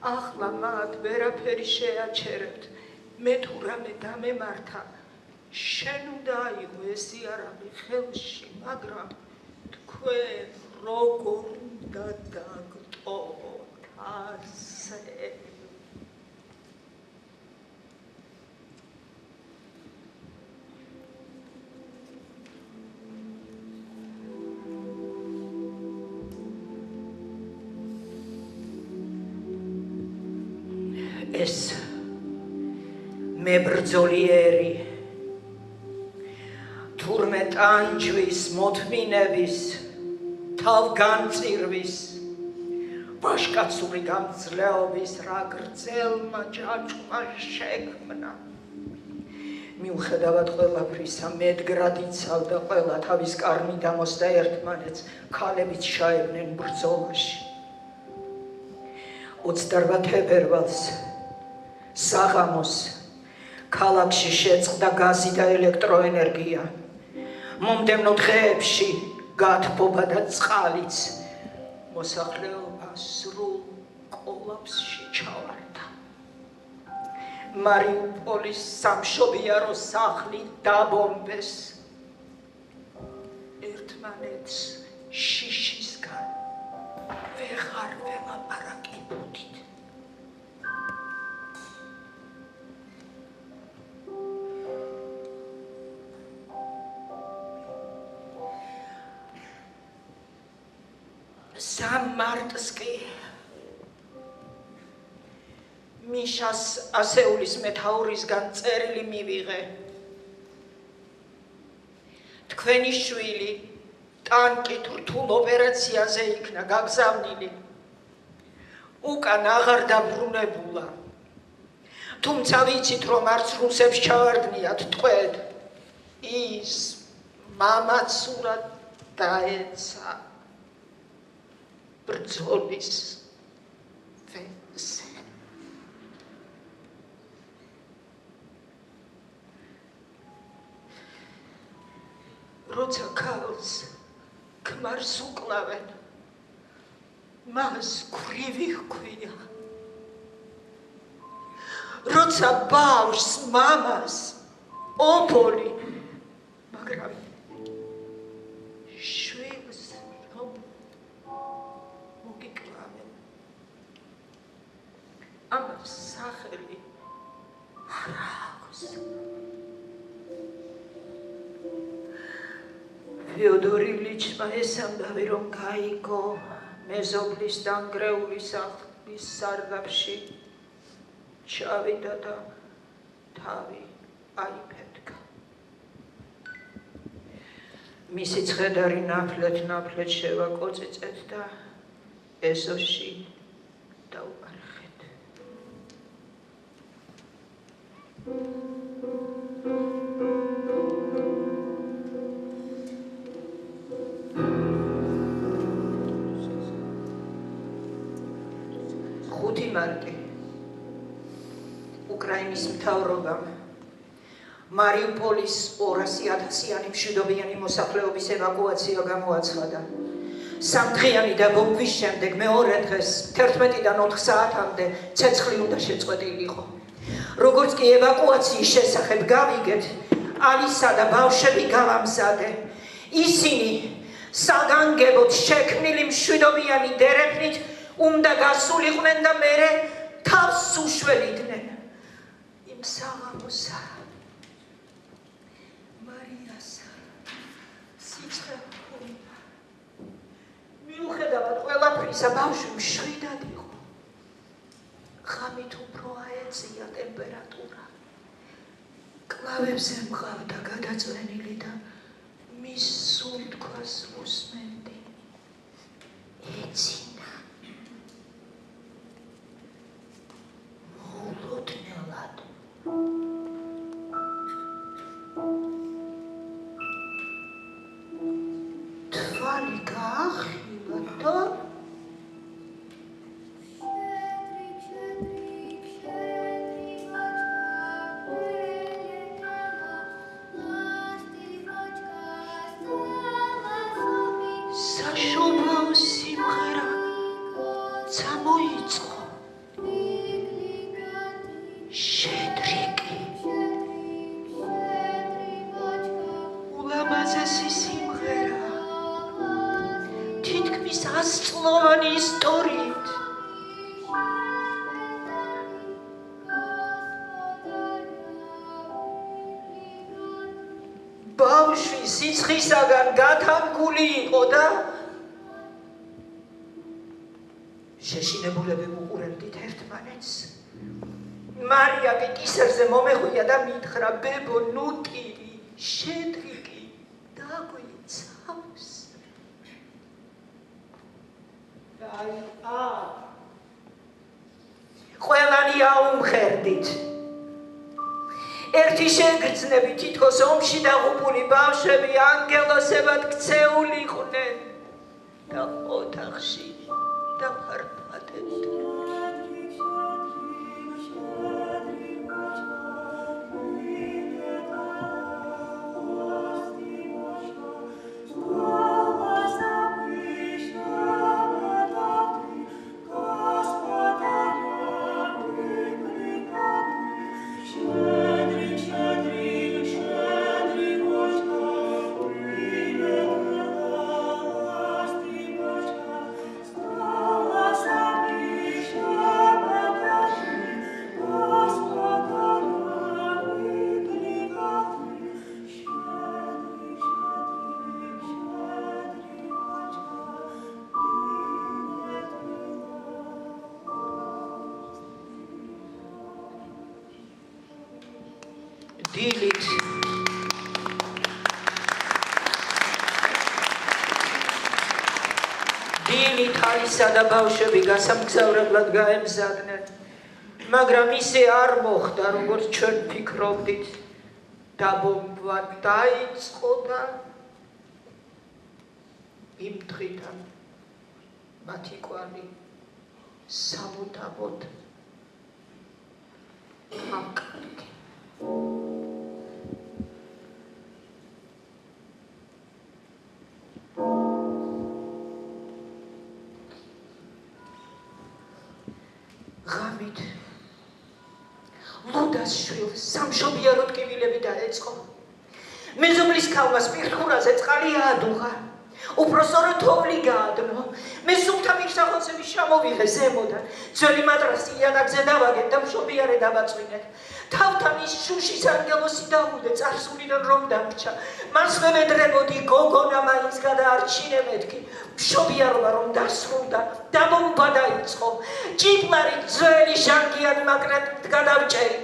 Speaker 1: ახლა მათ ვერაფერი შეაჩერებთ. მე თუ რამე დამემართა, შენ უნდა აიღო ეს იარაღი ხელში, მაგრამ თქვენ როგორ უნდა დაგტოვოთ ასე? ეს მებრძოლიერი თურმე ტანჯვის მოთმინების თავგანწირვის ბაშკაცური გამძლეობის რა გრძელმა ჭაჭყმა შექმნა. მიუხედავად ყველაფრისა, მედგრად იცავდა ყველა თავის კარმი დამოსდა ერთმანეთს, ქალებიც ჩაებნენ ბრძოლაში. 28 თებერვალს საღამოს ქალაქში შეწყდა გაზი და ელექტროენერგია. მომდევნო დღეებში გათბობა და წყალიც მოსახლეობა სრულ კოლაფსში ჩავარდა. მარიუპოლის სამშობიარო სახლი დაბომბეს. ერთმანეთს შიშისგან ვეღარ ველაპარაკებოდით. სამ მარტს კი მიშას ასეულის მეთაურისგან წერილი მივიღე. თქვენი შვილი ტანკით რთულ ოპერაციაზე იქნა გაგზავნილი. უკან აღარ დაბრუნებულა. თუმცა ვიცით, რომ არც რუსებს ჩავარდნიათ ტყვედ. ის მამაცურად დაეცა ბრძოლის ველზე. როცა ქალს ქმარს უკლავენ, მას ქვრივი ჰქვია. როცა ბავშვს მამას ობოლი, მაგრამ შვილს რომ მოგიკლავენ, ამას სახელი არ აქვს. ფიოდორ ილიჩმა ესამბავი რომ გაიგო მეზობლის დანგრეული სახლის სარდაფში, ჩავიდა და თავი აიფეთქა. მისი ცხედარი ნაფლეთ შევაკოწიწეთ და ეზოში დაუპარხეთ. მარტი უკრაინის მთავრობამ მარიუპოლის 200,000-იანი მშვიდობიანი მოსახლეობის ევაკუაცია გამოაცხადა. 3 დღიანი დაბომბვის შემდეგ მეორე დღეს 11-დან 4 საათამდე ცეცხლი უნდა შეწყვეტილიყო. როგორც კი ევაკუაციის შესახებ გავიგეთ, ალისა და ბავშვები გავამზადე. ისინი საგანგებოდ შექმნილი მშვიდობიანი დერეფნით უნდა გასულიყვნენ და მერე თავს უშველიდნენ. იმ საღამოსა მარიას სიცხე ჰქონდა. მიუხედავად ყველაფრისა, ბავშვი მშვიდად იყო. ღამით უფრო აეწია ტემპერატურა. კლავებზე მყავდა გადაწვენილი და მის სულთქვას უსმენდი. ეცინა. მოულოდნელად. თვალი გაახილა და საშობაო სიმღერა წამოიწყო. შედრიკი ულამაზესი სიმღერა, თითქმის 100-წლოვანი ისტორიით. ბავშვი სიცხისაგან გათანგული იყო და შეშინებულები უყურებდით ერთმანეთს. მარია კი კისერზე მომეხვია და მითხრა, ბებო, ნუტილი, შედრიკი, დაგვიცავს. ყველანი აუმხერდით. ერთი შეგრძნები თითქოს ომში დაღუპული ბავშვები ანგელოსებად ქცეული იყვნენ და ოთახში დაფარფადებდნენ. დილით ალისა და ბავშვები გასამგზავრებლად გაემზადნენ, მაგრამ ისე არ მოხდა, როგორც ჩვენ ფიქრობდით. დაბომბვა დაიწყო და იმ დღიდან მათი კვალი სამუდამოდ აკრიკე. ღამით ლუდას შვილს სამშობიარო ტკივილები დაეწყო. მეზობლის ქალმა სპირტყურაზე წყალი აადუღა. უпроსორო თოვლი გაადნო. მე სულთა მისახოცების შემოვიღე ზემოდან. ძველი მატრასი იატაკზე დავაგეთ და მშობიარე დავაწვინეთ. თავთან ის შუშის ანგელოსი დავუდე წარსულიდან რომ დამრჩა. მას ვემედრებოდი გოგონა მაინც გადაარჩინე მეთქი. მშობიარობა რომ დასრულდა, დაბომბვა დაიწყო. ჭიპლარი ძველი ჟანგიანი მაკრატით გადავჭერი.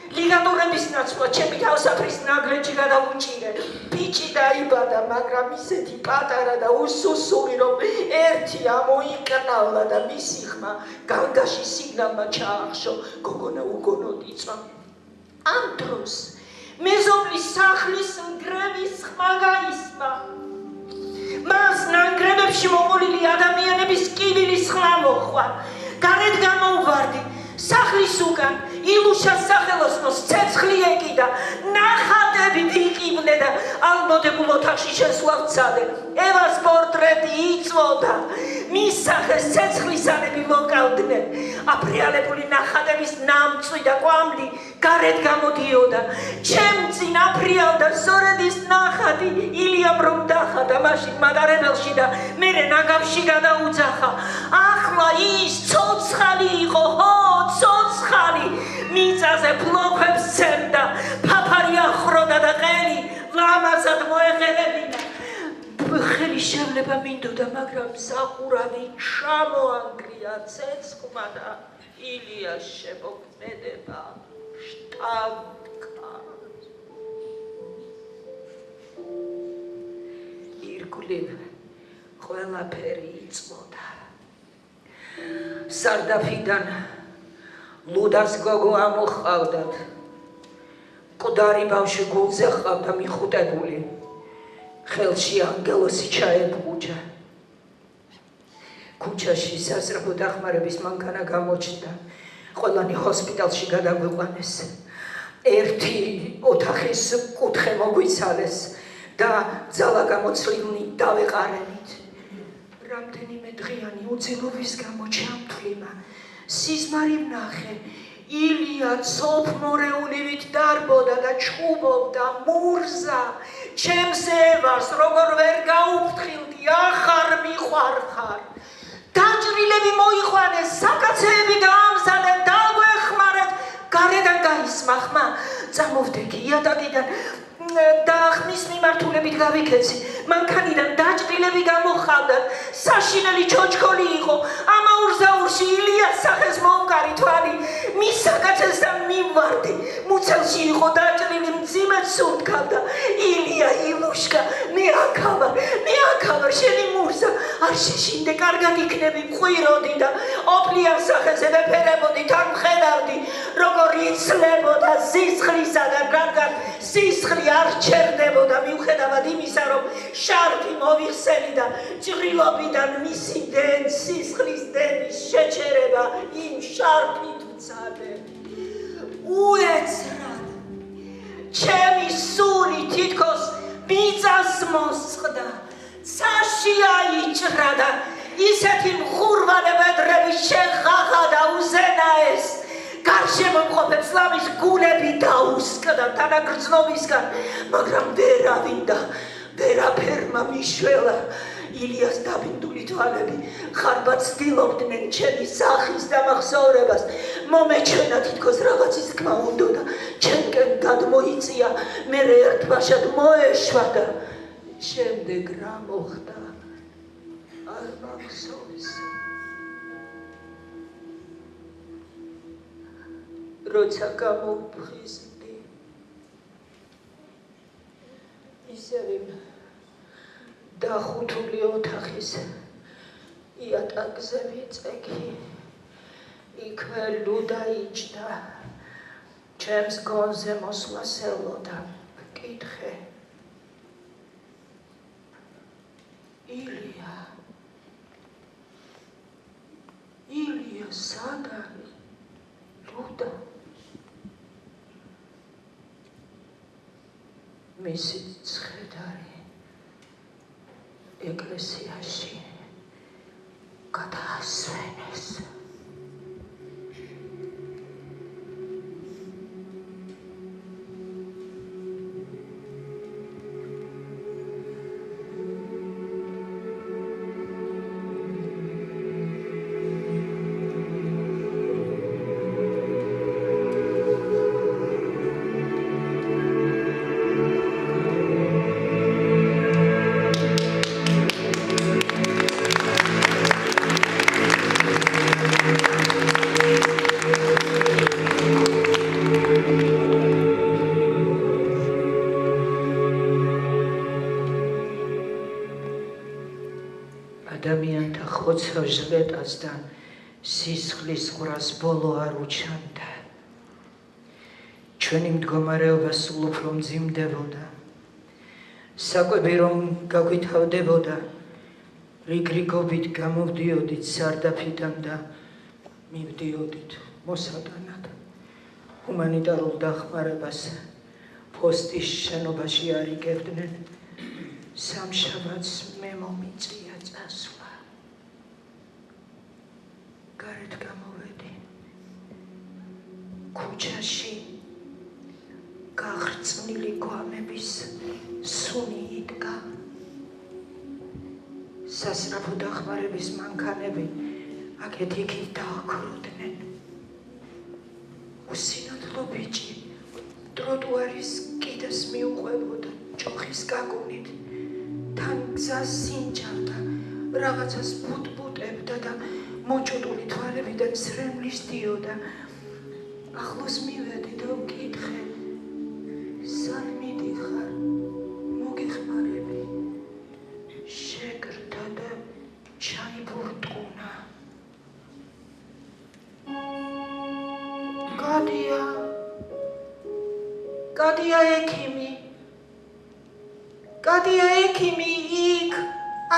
Speaker 1: ლიგატურების ნაცვლად ჩემი თავსაფრის ნაგლეჯი გადავუჭირე. ბიჭი დაიბადა, მაგრამ ისეთი პატარა და უსუსული, რომ ერთი ამოიკნავლა და მისი ხმა განგაში სიგნალმა ჩაახშო. გოგონა უგონოდ იწვა. ამ დროს მეზობლის სახლის ნგრევის ხმა გაისმა. მას ნანგრევებში მოყოლილი ადამიანების კივილის ხმა მოჰყვა. გარეთ გამოვარდი. სახლის უკან ილუშას სახელოსნოს ცეცხლი ეკიდა. ნახატები ვიყივლე და ალმოდებულ ოთახში შესვლა ვცადე. ევას პორტრეტი იწვოდა. მის სახეს ცეცხლისანები ლოკავდნენ. აფრიალებული ნახატების ნამწვი და კვამლი გარეთ გამოდიოდა. ჩემ წინ აფრიალდა სწორედ ის ნახატი. ილიამ რომ დახატა მაშინ მატარებელში და მერე ნაგავში გადაუძახა. ახლა ის ცოცხალი იყო, ხო, ცოცხალი. მიწაზე ფლოქებს სცემდა, ფაფარი ახროდა და ყელი ლამაზად მოეღებებინა. ხელი შევლება მინდოდა, მაგრამ საყურავი ჩამოანგრია ცეცხლმა და ილიას შემოქმედება შტამკა. ირგვლივ ყველაფერი იწმოდა. სარდაფიდან ლუდას გოგო ამოჰყავდათ. მკვდარი ბავშვი გულზე ჰყავდა მიხუტებული. ხელში ანგელოსი ჩაებუჯა. ქუჩაში სასწრაფო დახმარების მანქანა გამოჩნდა. ყველანი ჰოსპიტალში გადაგვიყვანეს. ერთი ოთახის კუთხე მოგვიცალეს და ძალა გამოცლილნი დავეყარენით. რამდენიმე დღიანი უძილობის გამო ჩამთვლიმა. სიზმარი ვნახე. ილია ცოლ-მორეულივით დარბოდა და ჩხუბობდა მურზა. ჩემს ევას როგორ ვერ გაუფრთხილდი, ახარ მიყვარხარ. დაჭრილები მოიყვანეს, საკაცეები გაამზადნენ, დაგვეხმარეთ. გარედან გაისმა ხმა. წამოვდექი იატაკიდან და ხმის მიმართულებით გავიქეცი. მანქანიდან დაჭრილები გამოჰყავდათ. საშინელი ჩოჩქოლი იყო. ამაურზაურში ილიას სახეს მომკარი თვალი. მის საკაცესთან მივვარდი. მუცელში იყო დაჭრილი, მძიმედ სუნთქავდა. ილია, ილუშკა, მე მიაქავარ შენი მურსა არ შეშინდე კარგად იქნები მყვიროდი და ოფლიან სახეზე ვეფერებოდი თან მხედავდი როგორ იცლებოდა სისხლისაგან რადგან სისხლი არ ჩერდებოდა მიუხედავად იმისა რომ შარფი მოვიხსენი და ჭრილობიდან მისი სისხლის დენის შეჩერება იმ შარფით ვცადე უეცრად ჩემი სული თითქოს მიწას მოსწყდა ცაში აიჭრა და ისეთი მხურვალე ვედრები შეხახა და უზენაეს გარშემო მყოფებს ლამის გულები დაუსკდა თანაგრძნობისგან მაგრამ ვერავინ ვერაფერმა მიშველა ილიას დაბინდული თვალები ხარბად ცდილობდნენ ჩემი სახის დამახსოვრებას მომეჩვენა თითქოს რაღაცის თქმა უნდოდა ჩემკენ გადმოიწია მერე ერთბაშად მოეშვა და შემდეგ რა მოხდა არ მახსოვს როცა გამოვფხიზდი ისევ დახუთული ოთახის იატაკზე ვიწეგი იქვე ლუდა იჭდა ჩემს გონზე მოსვლას ელოდა ვკითხე ილია სად არის ლუდა მისი ცხედარი ეკლესიაში გადაასვენეს ადამიანთა ხოცავ ჟღეტასთან სისხლის ყვრას ბოლო არ უჩანდა. ჩვენი მდგომარეობა სულ უფრო მძიმდებოდა. საკვები რომ გაგვითავდებოდა, რიგრიგობით გამოვდიოდით სარდაფიდან და მივდიოდით მოსატანად. ჰუმანიტარულ დახმარებას ფოსტის შენობაში არიგებდნენ. სამშაბათს მე მომიწია წასვლა. გარეთ გამოვედი. ქუჩაში გახრწნილი გვამების სუნი იდგა. სასწრაფო დახმარების მანქანები აქეთ-იქით დააქროდნენ. უსინოდლო ბიჭი ტროტუარის კიდეს მიუყვებოდა ჭოხის გაგონით. თან გზას სინჯავდა, რაღაცას ბუტბუტებდა და მოჭუტული თვალებიდან სრემლის დიოდა. ახლოს მივედი და ვკითხე, სად მიდიხარ, მოგეხმარები. შეკრდა და ჩაიბურტყუნა. გადია ექიმი. გადია ექიმი იქ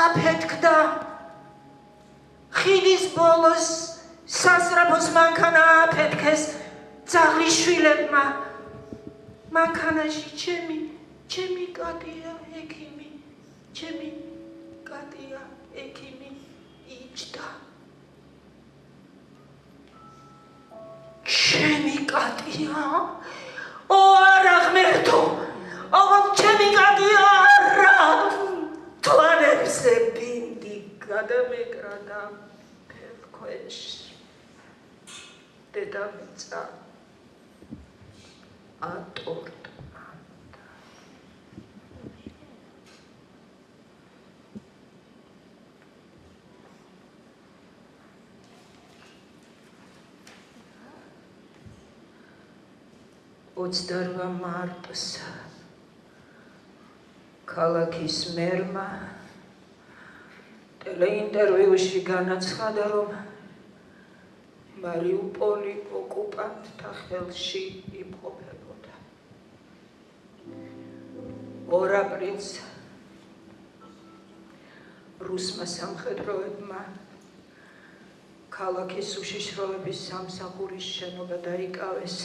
Speaker 1: აფეთქდა. ხიდის ბოლოს სასწრაფოს მანქანა აფეთქეს ძაღლის შვილებმა. მანქანაში ჩემი გადია ექიმი, ჩემი გადია ექიმი იჯდა. ჩემი კატია? ო არა ღმერთო, აღარ ჩემი კატია არა. თვალებზე ბინდი გადამეკრა და ფერქვეშ დედამიწა ატორტა. ოცდარვა მარტს ქალაქის მერმა ტელეინტერვიუში განაცხადა, რომ მარიუპოლი ოკუპანტთა ხელში იმყოფებოდა. 2 აპრილს რუსმა სამხედროებმა ქალაქის უშიშროების სამსახურის შენობა დაიკავეს,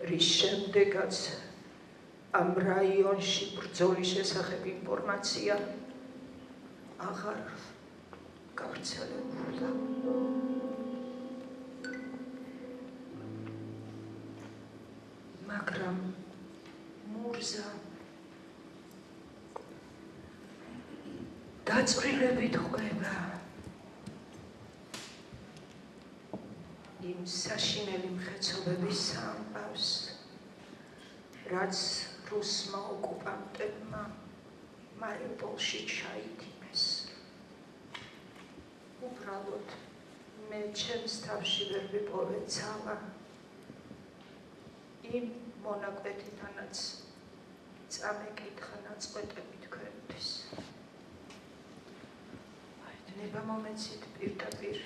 Speaker 1: რის შემდეგაც ამ რაიონში ბრძოლის შესახებ ინფორმაცია აღარ გავრცელებულა. მაგრამ მურზა დაწვრილებით ყვება იმ საშინელი მხეცობების ამბავს, რაც რუსმა ოკუპანტებმა მარიუპოლში ჩაიდინეს. უბრალოდ მე ჩემს თავში ვერ ვიპოვე ძალა იმ მონაკვეთიდანაც წამეკითხა ნაწყვეტები თქვენთვის. ნება მომეცით პირდაპირ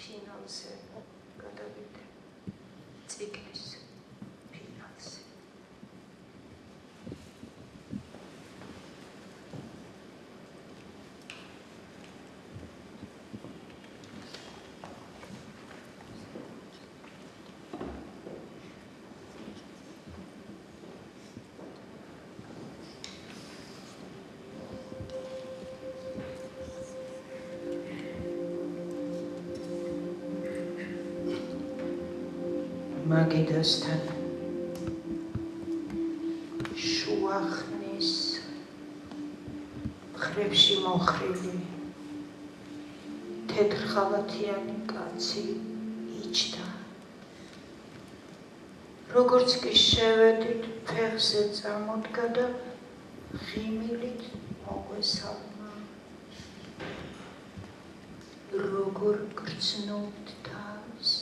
Speaker 1: ფინალზე გადავიდე, წიგნის ფინალზე. მაგიდასთან შუახნის მხრებში მოხრილი თეთრხალათიანი კაცი იჯდა. როგორც კი შევედით, ფეხზე წამოდგა და ღიმილით მოგვესალმა. როგორ გრძნობთ თავს?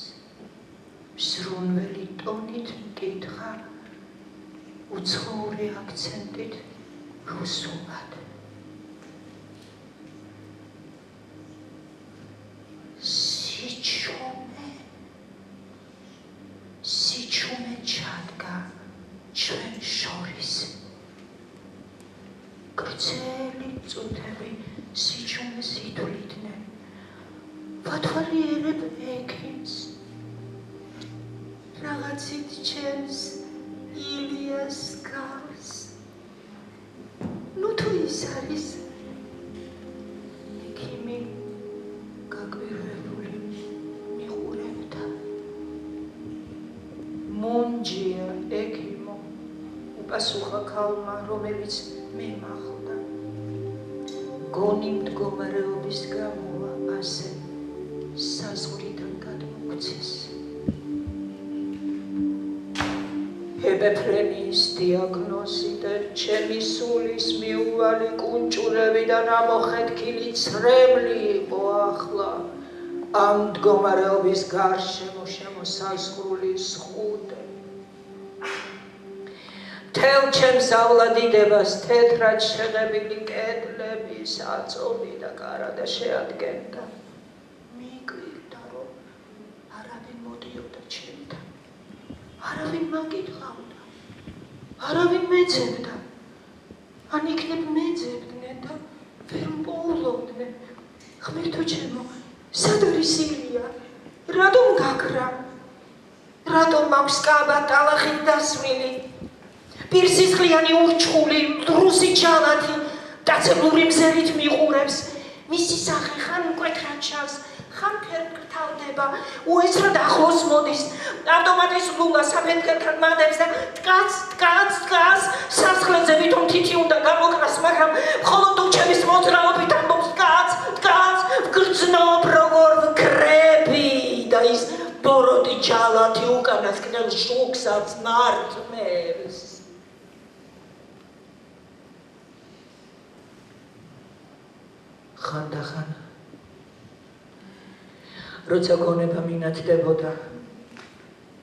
Speaker 1: მსრუნველი ტონით მკითხა, უცხოური აქცენტით რუსულად. სიჩუმე ჩადგა ჩვენ შორის. გრძელი წუთები სიჩუმეს ითვლიდნენ. ვათვალიერებ ექიმს. რაღაცით ჩემს ილიას გავს. ნუ თუ ის არის. ექიმი გაგვირვებული მიყურებდა. მონჯია ექიმო, უპასუხა ქალმა, რომელიც მემახლდა. გონი მდგომარეობის გამოვა ასე საზღვრიდან გადმოგვცეს. ჰეპეფრენიის დიაგნოზი და ჩემი სულის მიუვალი კუნჭულებიდან ამოხეთქილი ცრემლი იყო ახლა ამ მდგომარეობის გარშემო შემოსაზღვრული ზღუდე. მთელ ჩემს ავლადიდებას თეთრად შეღებილი კედლები, საწოლი და კარადა შეადგენდა. მიკვირდა, რომ არავინ მოდიოდა ჩემთან. არავინ მაგითხავდა, არავინ მეძებდა. ან იქნებ მეძებდნენ და ვერ მპოულობდნენ. ღმერთო ჩემო, სად არის ილია? რატომ გაქრა? რატომ აქვს კაბა ტალახით დასმილი? პირსისხლიანი ურჩხული, რუსი ჯალათი დაცემული მზერით მიყურებს. მისი სახე ხან მკვეთრად ჩანს, ხან ფერმკრთალდება, უეცრად ახლოს მოდის. ავტომატის ლულა საფეთქერთან მადებს და დგას, სასხლებზე ვითომ თითი უნდა გამოკრას, მაგრამ მხოლოდ უჩების მოძრაობით ამბობს დგას, ვგრძნობ როგორ ვქრები და ის ბოროტი ჯალათი უკანასკნელ შუქსაც მართმევს. ხანდახან როცა გონება მინათდებოდა,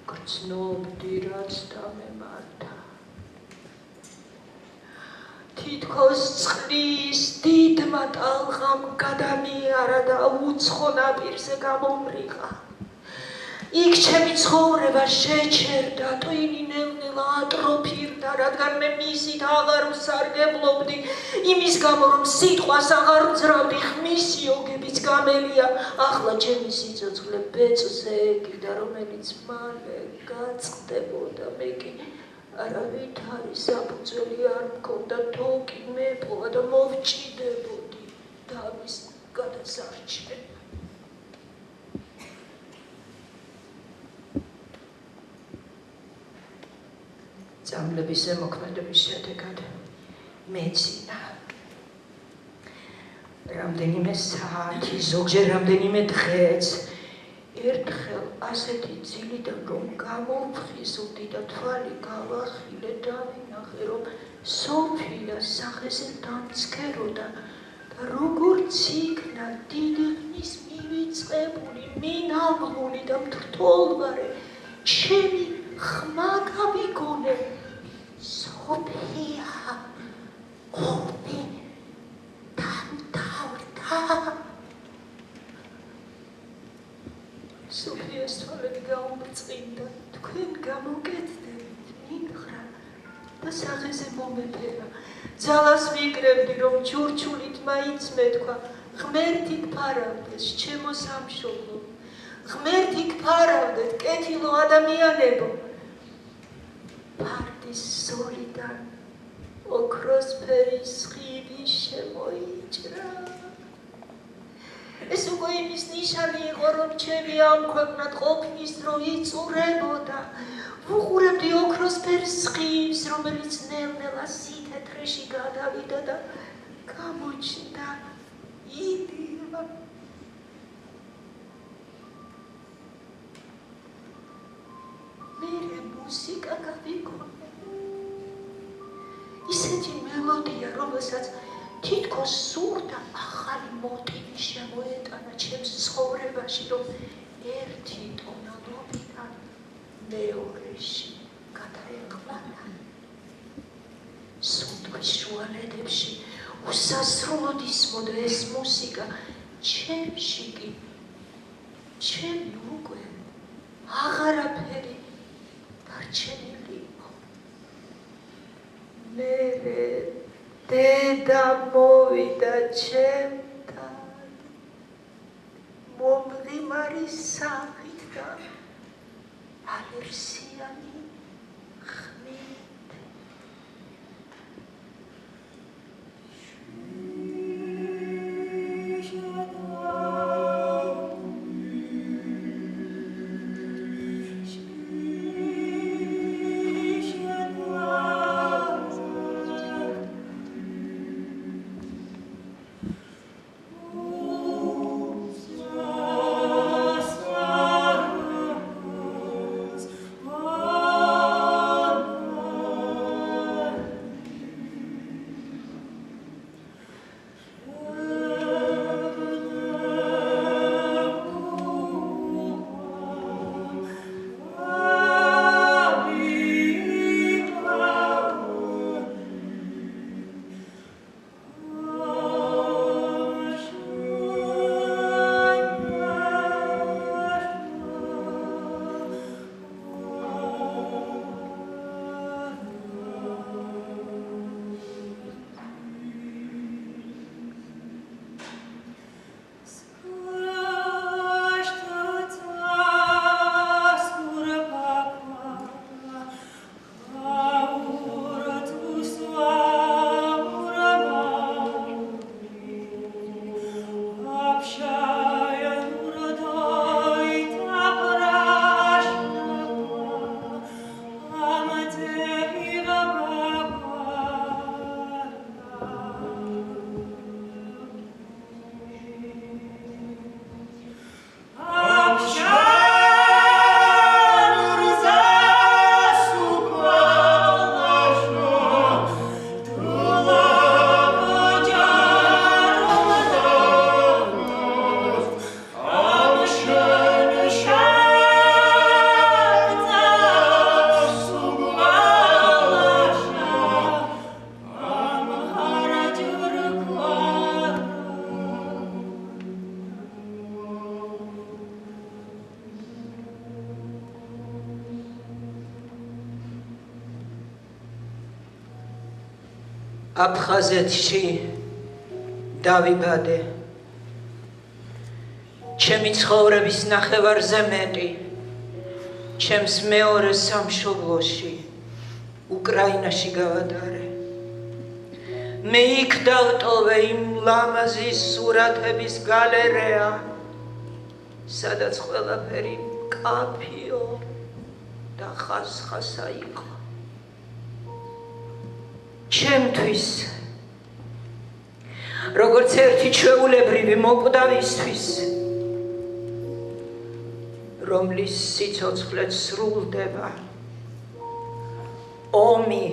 Speaker 1: გრძნობდი რაც დამემართა. თითქოს წყლის დიდმა ტალღამ გადამიარა და უცხო ნაპირზე გამომრიყა. იქ ჩემი ცხოვრება შეჩერდა, ტვინი ნელ-ნელა ატროფირდა, რადგან მე მისით აღარ ვსარგებლობდი, იმის გამო რომ სიტყვას აღარ ვძრავდი, ხმისი ოგებიც გამელია. ახლა ჩემი სიცოცხლე ბეწვზე ეკიდა, რომელიც მალე გაწყდებოდა. მე კი არავითარი საფუძველი არ მქონდა, თოკი მეპოვა და მოვჭიდებოდი თავის გადასარჩენ. წამლების ზემოქმედების შედეგად მეცინა. რამდენიმე საათი, ზოგჯერ რამდენიმე დღეც, ერთხელ ასეთი ძილიდან რომ გამოვხიზლდი და თვალი გავახილე, დავინახე რომ სოფია სახეზე დამცქეროდა და როგორც იქნა დიდი ხნის მივიწყებული, მინაღლული და მრთოლვარე, ჩემი ხმა გავიგონე. სოფია ყოფი დამთავრდა. სოფიას თვალები გაუმწყინდა. თქვენ გამოგეცდებით, მითხრა და სახეზე მომეფერა. ძალას ვიკრებდი, რომ ჩურჩულით მაინც მეთქვა, ღმერთი გფარავდეს, ჩემო სამშობლო, ღმერთი გფარავდეთ, კეთილო ადამიანებო. პარდის ზოლიდან ოქროსფერის სხივი შემოიჭრა. ეს უკვე იმის ნიშანი იყო, რომ ჩემი ამ ქვეყნად ყოფნის დრო იწურებოდა. ვუყურებდი ოქროსფერის სხივს, რომელიც ნელ-ნელა სითეთრეში გადავიდა და გამოჩნდა იდეა. მერე მუსიკა გავიგონე. ისეთი მელოდია, რომელსაც თითქოს სურდა ახალი მოტივი შემოეტანა ჩემს ცხოვრებაში, რომ ერთი ტონალობიდან მეორეში გადაეყვანა. სუნთქვის შუალედებში უსასრულოდ ისმოდა ეს მუსიკა, ჩემში კი ჩემი უკვე აღარაფერი დარჩენილი იყო. მერე დედა მოვიდა ჩემთან, მომღიმარი სახით და ალერსიანი ხმით.
Speaker 2: Oh
Speaker 1: აფხაზეთში დავიბადე. ჩემი ცხოვრების ნახევარზე მეტი ჩემს მეორე სამშობლოში უკრაინაში გავატარე. მე იქ დავტოვე იმ ლამაზი სურათების გალერეა, სადაც ყველაფერი კაფიო და ხასხასა იყო. ჩემთვის როგორც ერთი ჩვეულებრივი მოკვდავისთვის, რომლის სიცოცხლეც სრულდება, ომი,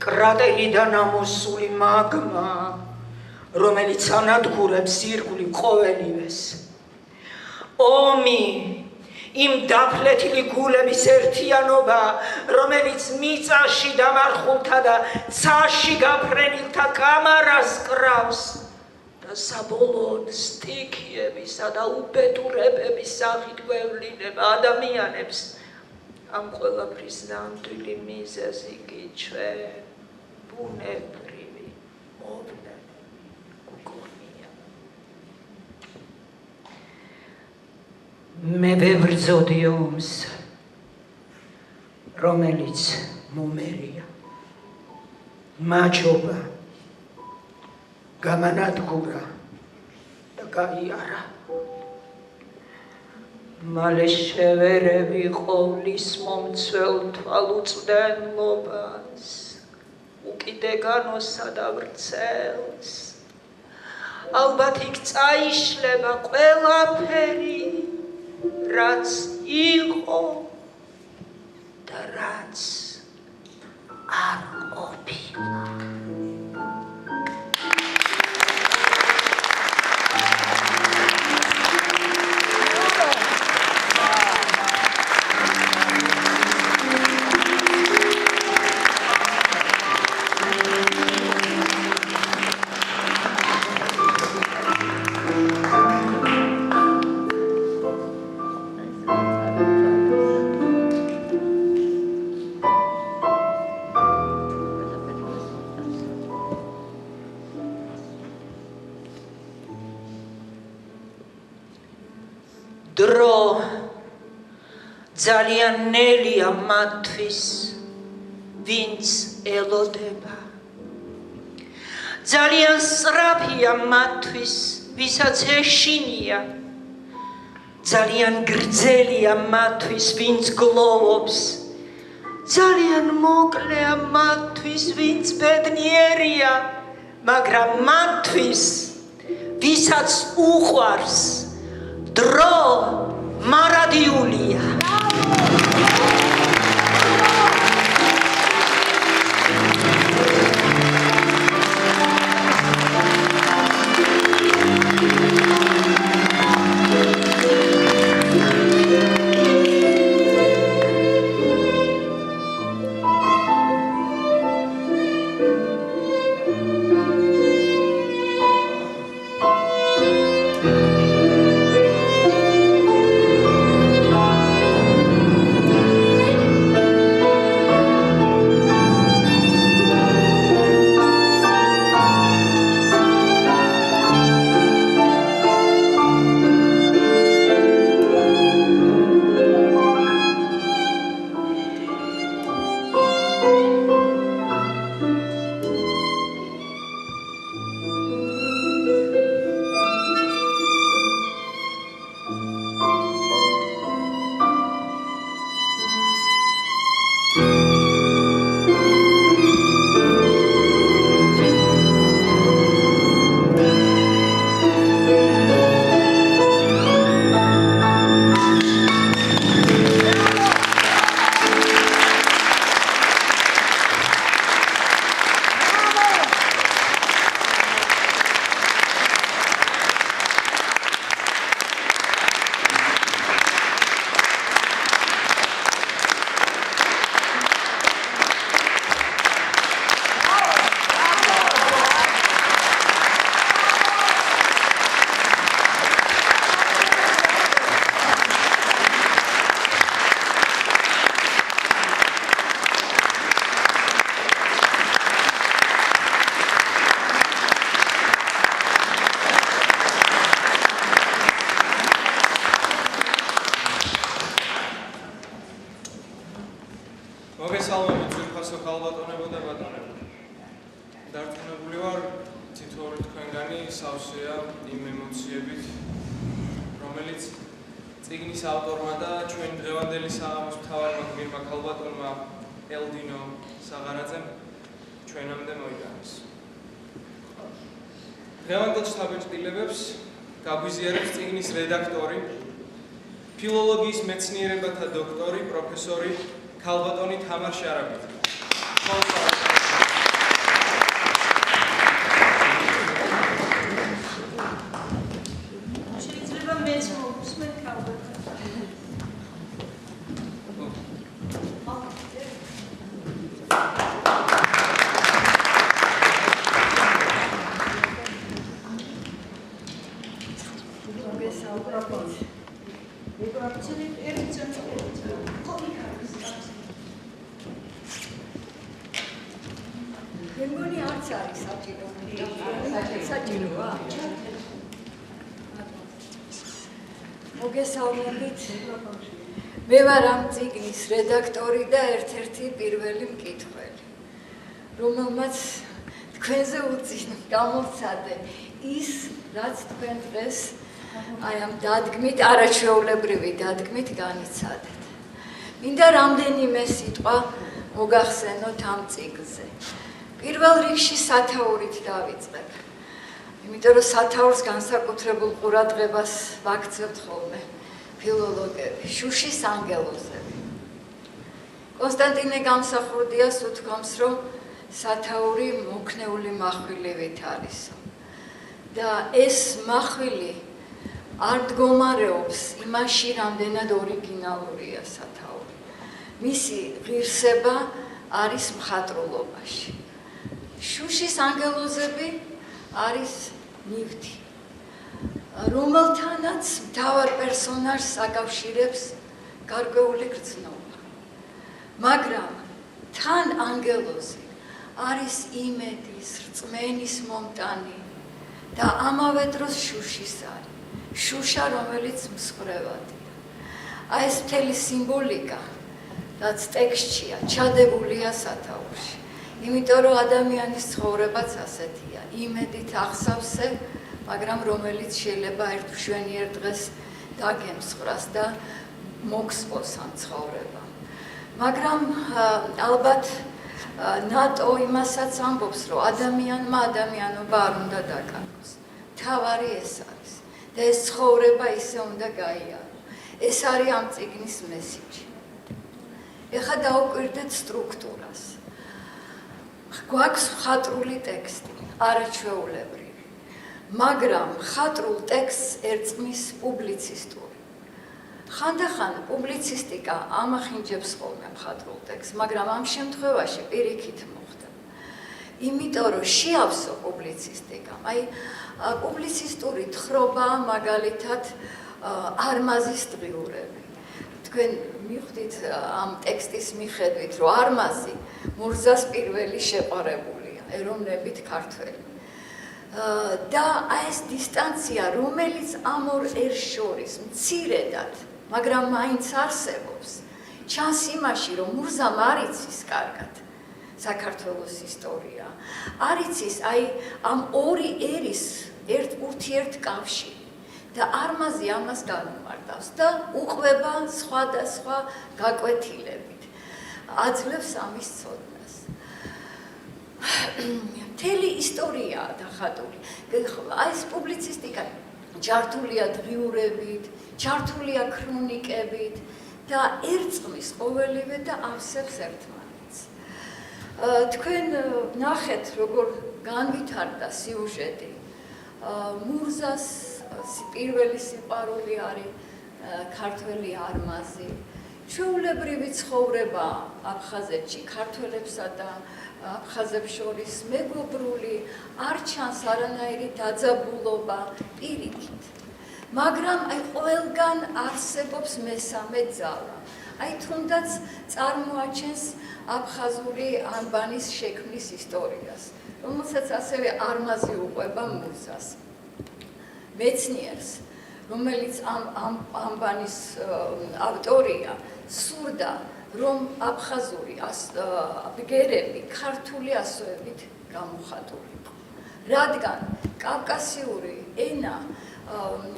Speaker 1: კრატერიდან ამოსული მაგმა, რომელიც ანადგურებს ირგვლივ ყოველივეს. ომი, იმ დაფლეთილი გულების ერთიანობა, რომელიც მიწაში დამარხულთა და ცაში გაფრენილთა კამარას კრავს და საბოლოოდ სტიქიებისა და უბედურებების სახით გვევლინება ადამიანებს. ამ ყველაფრის ნამდვილი მიზეზი კი ჩვენ ბუნებრივი მოვლენები გქონია. მე ვებრძოდი ომს, რომელიც მომერია. მაჯობა, გამანადგურა და გაიარა. მალე შევერევი ყოვლის მომცველ თვალუწვდენლობას, უკიდეგანოსა და ვრცელს. ალბათ იქ წაიშლება ყველაფერი, რაც იყო და რაც არ ყოფილა. დრო ძალიან ნელია მათთვის, ვინც ელოდება. ძალიან სწრაფია მათთვის, ვისაც ეშინია. ძალიან გრძელია მათთვის, ვინც გლოვობს. ძალიან მოკლეა მათთვის, ვინც ბედნიერია, მაგრამ მათთვის, ვისაც უყვარს, დრო მარადიულია.
Speaker 2: მოგიხსენო ხალბატონებო და ბატონებო. დარწმუნებული ვარ, თითოეული თქვენგანი სავსეა იმ ემოციებით, რომელიც წიგნის ავტორმა და ჩვენ დღევანდელი საღამოს მთავარმა გმირმა ხალბატონმა ელდინო საღარაძემ ჩვენამდე მოიტანეს. დღევანდელ შთაბეჭდილებებს გაგვიზიარებს წიგნის რედაქტორი, ფილოლოგიის მეცნიერებათა დოქტორი, პროფესორი ხალბატონი თამარ შარაბიძე.
Speaker 3: შეიძლება მეც მოვუსმენ ხალბატონს.
Speaker 4: მეგონი არც არის საჭიროა. მოგესალმებით. მე ვარ ამ წიგნის რედაქტორი და ერთ-ერთი პირველი მკითხველი, რომელმაც თქვენზე უწინ გამოვცადე ის, რაც თქვენ დღეს აი ამ დადგმით, არაჩვეულებრივი დადგმით განიცადეთ. მინდა რამდენიმე სიტყვა მოგახსენოთ ამ წიგნზე. პირველ რიგში სათაურით დავიწყებ. იმიტომ რომ სათაურს განსაკუთრებულ ყურადღებას ვაქცევთ ხოლმე ფილოლოგები, შუშის ანგელოზები. კონსტანტინე გამსახურდიას უთქვამს, რომ სათაური მოქნეული מחვილივით არისო. და ეს מחვილი არ მდგომარეობს იმაში, რამდენად ორიგინალურია სათაური. მისი ღირსება არის მხატვრულობაში. შუშის ანგელოზები არის ნივთი, რომელთანაც მთავარ პერსონაჟს აკავშირებს გარკვეული გრძნობა. მაგრამ თან ანგელოზი არის იმედის, რწმენის მომტანი და ამავე დროს შუშის არის. შუშა, რომელიც მსხვერპლია. აი ეს მთელი სიმბოლიკა, რაც ტექსტშია, ჩადებულია სათაურში. იმიტომ რომ ადამიანის ცხოვრებაც ასეთია, იმედით აღსავსე, მაგრამ რომელიც შეიძლება ერთ მშვენიერ დღეს დაგემსხვრას და მოგსპოს ამ ცხოვრებამ. მაგრამ ალბათ ნატო იმასაც ამბობს, რომ ადამიანმა ადამიანობა არ უნდა დაკარგოს. თავარი ეს არის და ეს ცხოვრება ისე უნდა გაიარო. ეს არის ამ წიგნის მესიჯი. ეხლა დავუკვირდეთ სტრუქტურას. გვაქვს მხატვრული ტექსტი, არაჩვეულებრივი, მაგრამ მხატვრულ ტექსტს ერწყმის პუბლიცისტური. ხანდახან პუბლიცისტიკა ამახინჯებს ხოლმე მხატვრულ ტექსტს, მაგრამ ამ შემთხვევაში პირიქით მოხდა. იმიტომ რომ შეავსო პუბლიცისტიკამ, აი პუბლიცისტური თხრობა მაგალითად არმაზის დღიურები. თქვენ მიხვდით ამ ტექსტის მიხედვით, რომ არმაზი მურზას პირველი შეყვარებულია, ეროვნებით ქართველი. და აი ეს დისტანცია, რომელიც ამ ორ ერს შორის მცირედად, მაგრამ მაინც არსებობს, ჩანს იმაში, რომ მურზამ არ იცის კარგად საქართველოს ისტორია. არ იცის აი ამ ორი ერის ურთიერთკავშირი. და არმაზი ამას განმარტავს და უყვება სხვადასხვა გაკვეთილებით. აძლევს ამის ცოდნას. მთელი ისტორიაა დახატული. აი ეს პუბლიცისტიკა ჩართულია დღიურებით, ჩართულია ქრონიკებით და ერწყმის ყოველივე და ავსებს ერთმანეთს. თქვენ ნახეთ, როგორ განვითარდა სიუჟეტი. მურზას პირველი სიყვარული არის ქართველი არმაზი. ჩვეულებრივი ცხოვრება აფხაზეთში ქართველებსა და აფხაზებს შორის მეგობრული, არ ჩანს არანაირი დაძაბულობა პირიქით. მაგრამ აი ყველგან არსებობს მესამე ძალა. აი თუნდაც წარმოაჩენს აფხაზური ანბანის შექმნის ისტორიას, რომელსაც ასევე არმაზი უყვება მურზას. მეცნიერს, რომელიც ამ ანბანის ავტორია, სურდა რომ აფხაზური ბგერები ქართული ასოებით გამოხატული იყო. რადგან კავკასიური ენა,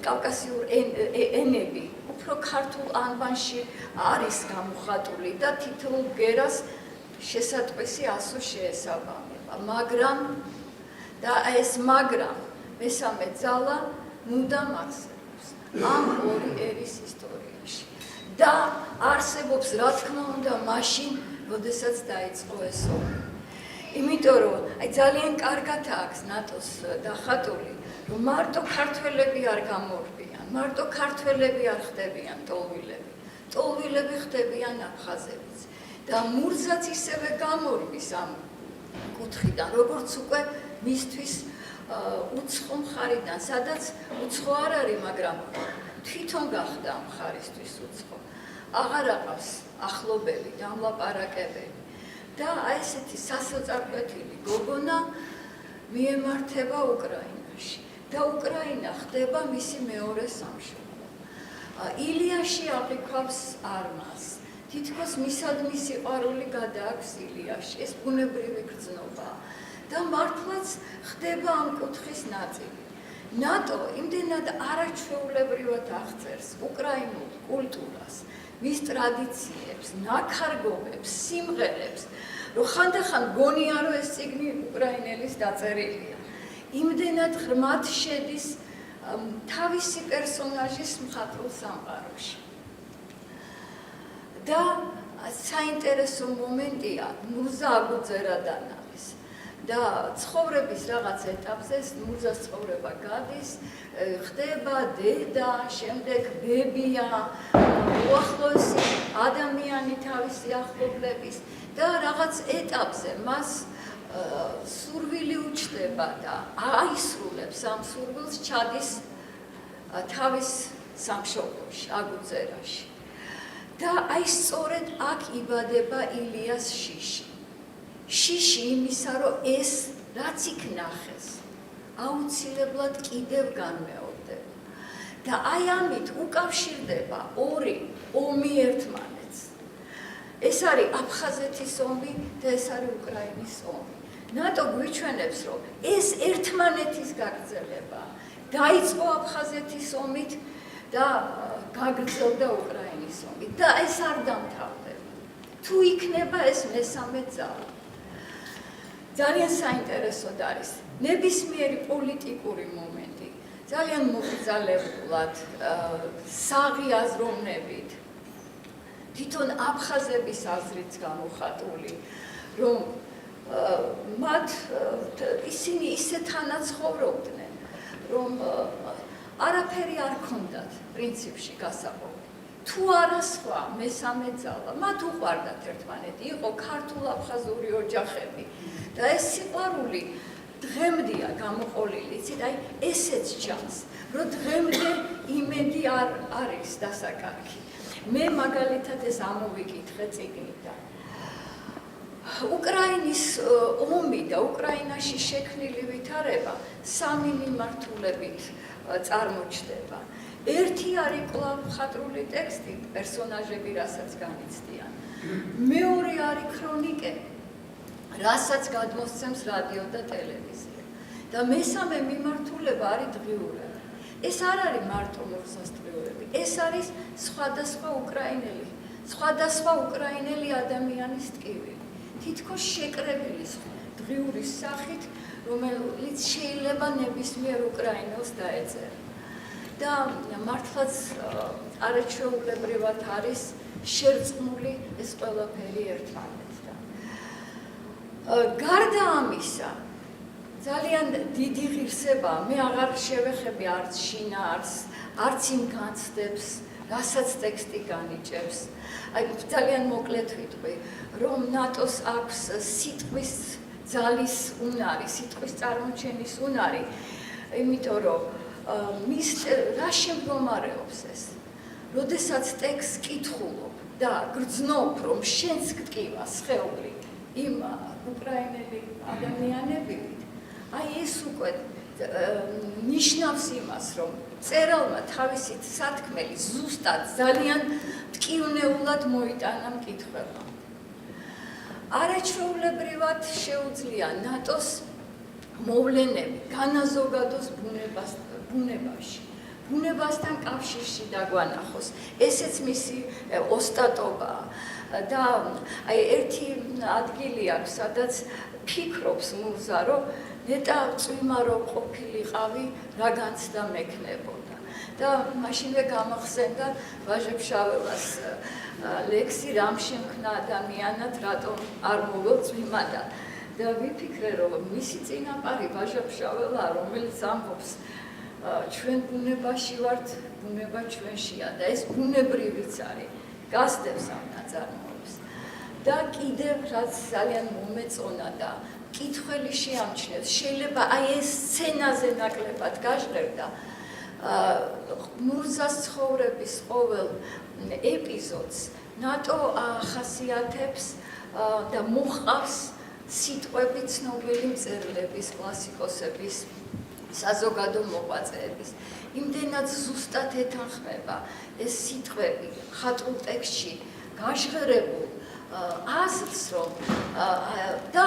Speaker 4: კავკასიური ენები უფრო ქართულ ანბანში არის გამოხატული და თითოეულ ბგერას შესატყვისი ასო შეესაბამება, მაგრამ და ეს მესამე ძალა მუდამ არსებობს ამ ორი ერის ისტორიაში და არსებობს რა თქმა უნდა მაშინ, როდესაც დაიწყო ეს ომი. იმიტომ რომ ძალიან კარგად აქვს ნატოს დახატული, რომ მარტო ქართველები არ გამორბიან, მარტო ქართველები არ ხდებიან ტოლვილები, ტოლვილები ხდებიან აფხაზებიც და მურზაც ისევე გამორბის ამ კუთხიდან, როგორც უკვე მისთვის უცხო მხარიდან, სადაც უცხო არ არის, მაგრამ თვითონ გახდა ამ მხარისთვის უცხო. აღარ აყავს ახლობელი, დამლაპარაკებელი და ესეთი სასოწარკვეთილი გოგონა მიემართება უკრაინაში და უკრაინა ხდება მისი მეორე სამშობლო. ილიაში აღიქვავს არმას, თითქოს მისადმი სიყვარული გადააქვს ილიაში, ეს ბუნებრივი გრძნობაა და მართლაც ხდება ამ კუთხის ნაწილი. ნატო იმდენად არაჩვეულებრივად აღწერს უკრაინულ კულტურას, მის ტრადიციებს, ნაქარგობებს, სიმღერებს, რომ ხანდახან გონია, რომ ეს წიგნი უკრაინელის დაწერილია. იმდენად ღრმად შედის თავისი პერსონაჟის მხატვრულ სამყაროში. და საინტერესო მომენტია მურზა აგუძერადანალის და ცხოვრების რაღაც ეტაპზე მურზას ცხოვრება გადის, ხდება დედა, შემდეგ ბებია, უახლოესი ადამიანი თავისი ახლობლების და რაღაც ეტაპზე მას სურვილი უჩნდება და აისრულებს ამ სურვილს, ჩადის თავის სამშობლოში, აგუძერაში. და აი სწორედ აქ იბადება ილიას შიში. შიში იმისა, რომ ეს რაც იქ ნახეს, აუცილებლად კიდევ განმეორდება. და აი ამით უკავშირდება ორი ომი ერთმანეთს. ეს არის აფხაზეთის ომი და ეს არის უკრაინის ომი. ნატო გვიჩვენებს, რომ ეს ერთმანეთის გაგრძელება დაიწყო აფხაზეთის ომით და გაგრძელდა უკრაინის ომი და ეს არ დამთავრდება. თუ იქნება ეს მესამე ძალა. ძალიან საინტერესოდ არის ნებისმიერი პოლიტიკური მომენტი, ძალიან მოკრძალებულად, საღი აზროვნებით, თვითონ აფხაზების აზრიც გამოხატული, რომ მათ ისინი ისე თანაცხოვრობდნენ, რომ არაფერი არ ქონდათ პრინციპში გასაყოფი. თუ არა სხვა მესამე ძალა, მათ უყვარდათ ერთმანეთი, იყო ქართულ-აფხაზური ოჯახები და ეს სიყვარული დღემდეა გამოყოლილი, იცით, აი ესეც ჩანს, რომ დღემდე იმედი არ არის დასაკარგი. მე მაგალითად ეს ამოვიკითხე წიგნიდან. უკრაინის ომი და უკრაინაში შექმნილი ვითარება სამი მიმართულებით წარმოჩნდება. ერთი არის კვლავ მხატვრული ტექსტი, პერსონაჟები, რასაც განიცდიან. მეორე არის ქრონიკები, რასაც გადმოსცემს რადიო და ტელევიზია. და მესამე მიმართულება არის დღიურები. ეს არ არის მარტო მურზას დღიურები, ეს არის სხვადასხვა უკრაინელი ადამიანის ტკივილი. თითქოს შეკრებილი დღიურის სახით, რომელიც შეიძლება ნებისმიერ უკრაინელს დაეწერა. და მართლაც არაჩვეულებრივად არის შერწყმული ეს ყველაფერი ერთმანეთთან. გარდა ამისა, ძალიან დიდი ღირსება, მე აღარ შევეხები არც შინაარს, არც იმ განცდებს, რასაც ტექსტი განიჭებს. აი ძალიან მოკლედ ვიტყვი, რომ ნატოს აქვს სიტყვის ძალის უნარი, სიტყვის წარმოჩენის უნარი, იმიტომ რომ მის რა შემდგომარეობს ეს? როდესაც ტექსტს კითხულობ და გრძნობ, რომ შენს გტკივა სხეული იმ უკრაინელი ადამიანებით, აი ეს უკვე ნიშნავს იმას, რომ წერალმა თავისი სათქმელი ზუსტად ძალიან მტკივნეულად მოიტანა მკითხველმა. არაჩვეულებრივად შეუძლია ნატოს მოვლენები განაზოგადოს ბუნებაში, ბუნებასთან კავშირში დაგვანახოს. ესეც მისი ოსტატობაა. და აი ერთი ადგილი აქვს, სადაც ფიქრობს მუზა, რომ ნეტა წვიმა რო ყოფილიყავი, რა განცდა მექნებოდა. და მაშინვე გამახსენდა ვაჟებ-შაველას ლექსი რამ შემქნა ადამიანად, რატომ არ მოგწვიმა და ვიფიქრე, რომ მისი წინაპარი ვაჟებ-შაველა, რომელიც ამბობს ჩვენ ბუნებაში ვართ, ბუნება ჩვენშია და ეს ბუნებრივიც არის. გასდევს ამ ნაწარმოებს და კიდევ რაც ძალიან მომეწონა და მკითხველი შეამჩნევს, შეიძლება აი ეს სცენაზე ნაკლებად გაჟღერდა მურზას ცხოვრების ყოველ ეპიზოდს ნატო ახასიათებს და მოჰყავს სიტყვები ცნობილი მწერლების, კლასიკოსების, საზოგადო მოღვაწეების. იმდენად ზუსტად ეთანხმება ეს სიტყვები ხატულ ტექსტში გაჟღერებულ აზრს, რომ და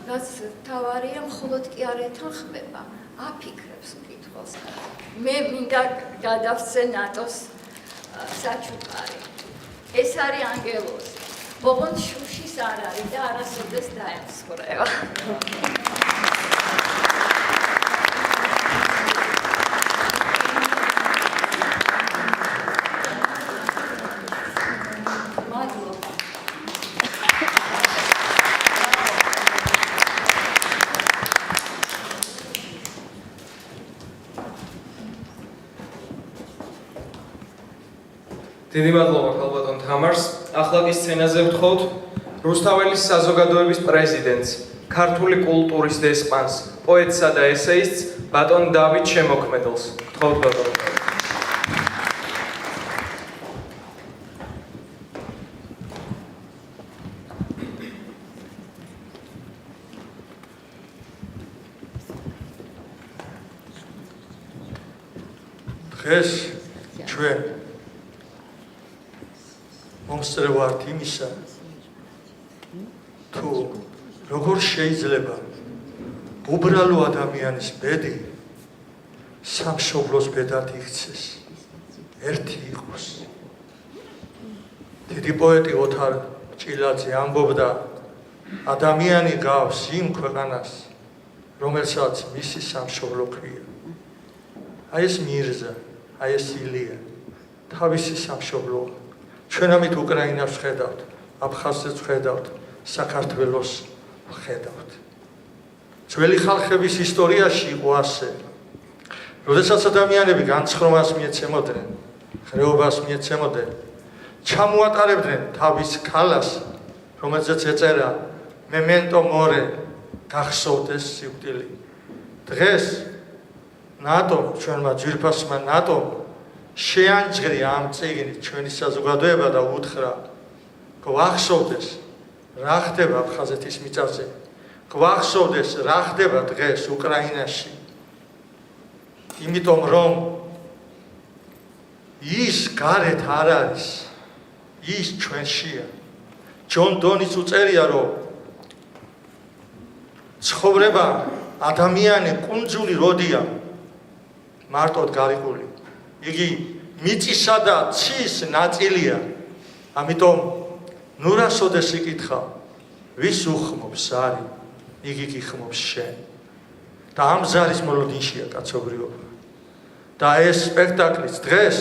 Speaker 4: რაც თავარია, მხოლოდ კი არ ეთანხმება, აფიქრებს მკითხველს. მე მინდა გადავცე ნატოს საჩუქარი. ეს არის ანგელოზი. ოღონდ შუშის არ არის და არასოდეს დაემსხვრება.
Speaker 2: დიდი მადლობა ქალბატონ თამარს. ახლა კი სცენაზე ვთხოვთ რუსთაველის საზოგადოების პრეზიდენტს, ქართული კულტურის დესპანს, პოეტსა და ესეისტს ბატონ დავით შემოქმედელს. ვთხოვთ ბატონო.
Speaker 5: დღეს ჩვენ მომსწრე ვართ იმისა, თუ როგორ შეიძლება უბრალო ადამიანის ბედი სამშობლოს ბედად იქცეს, ერთი იყოს. დიდი პოეტი ოთარ ჭილაძე ამბობდა, ადამიანი გავს იმ ქვეყანას, რომელსაც მისი სამშობლო ქვია. აი ეს მირზა, აი ეს ილია, თავისი სამშობლოა. ჩვენ ამით უკრაინას ვხედავთ, აფხაზეთს ვხედავთ, საქართველოს ვხედავთ. ძველი ხალხების ისტორიაში იყო ასე. როდესაც ადამიანები განცხრომას მიეცემოდნენ, ხრეობას მიეცემოდნენ, ჩამოატარებდნენ თავის ქალას, რომელზეც ეწერა memento mori, გახსოვდეს სიკვდილი. დღეს ნატომ, ჩვენმა ძვირფასმა ნატომ შეანჯღრია ამ წიგნით ჩვენი საზოგადოება და უთხრა, გვახსოვდეს რა ხდება აფხაზეთის მიწაზე, გვახსოვდეს რა ხდება დღეს უკრაინაში. იმიტომ რომ ის გარეთ არ არის, ის ჩვენშია. ჯონ დონის უწერია, რომ ცხოვრება ადამიანი კუნძული როდია მარტოდ გარიყული. იგი მიწისა და ცის ნაწილია. ამიტომ ნუ რასოდეს იკითხა, ვის უხმობს ზარი, იგი გიხმობს შენ. და ამ ზარის მოლოდინშია კაცობრიობა. და ეს სპექტაკლიც დღეს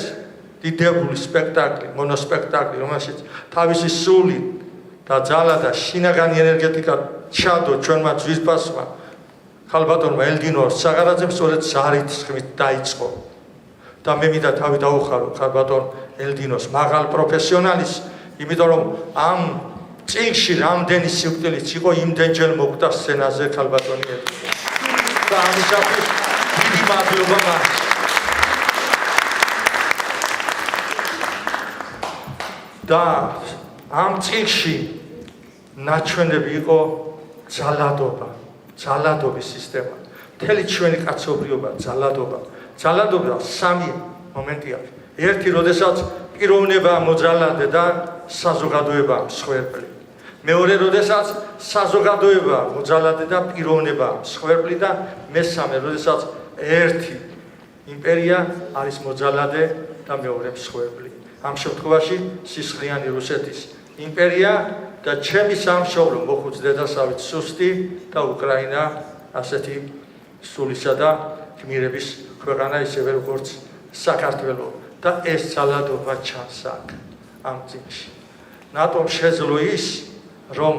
Speaker 5: დიდებული სპექტაკლი, მონოსპექტაკლი, რომელშიც თავისი სული და ძალა და შინაგანი ენერგეტიკა ჩადო ჩვენმა ძვირფასმა ქალბატონმა ელდინორ საღარაძემ სწორედ ზარით ხმით დაიწყო. და მე მინდა თავი დაუხარო ქალბატონ ელდინოს მაღალ პროფესიონალის, იმიტომ რომ ამ წიგნში რამდენი სიკვდილიც იყო, იმდენჯერ მოკვდა სცენაზე ქალბატონი ელდინო. და ამისათვის დიდი მადლობა მას. და ამ წიგნში ნაჩვენები იყო ძალადობა, ძალადობის სისტემა. მთელი ჩვენი კაცობრიობა ძალადობა. ძალადობა სამი მომენტი აქვს. ერთი, როდესაც პიროვნება მოძალადე და საზოგადოება მსხვერპლი. მეორე, როდესაც საზოგადოება მოძალადე და პიროვნება მსხვერპლი და მესამე, როდესაც ერთი იმპერია არის მოძალადე და მეორე მსხვერპლი. ამ შემთხვევაში სისხლიანი რუსეთის იმპერია და ჩემი სამშობლო მოხუც დედასავით სუსტი და უკრაინა ასეთი სულისა და გმირების ქვეყანა ისევე როგორც საქართველო და ეს ძალადობა ჩანს აქ ამ წინში. ნატომ შეძლო ის რომ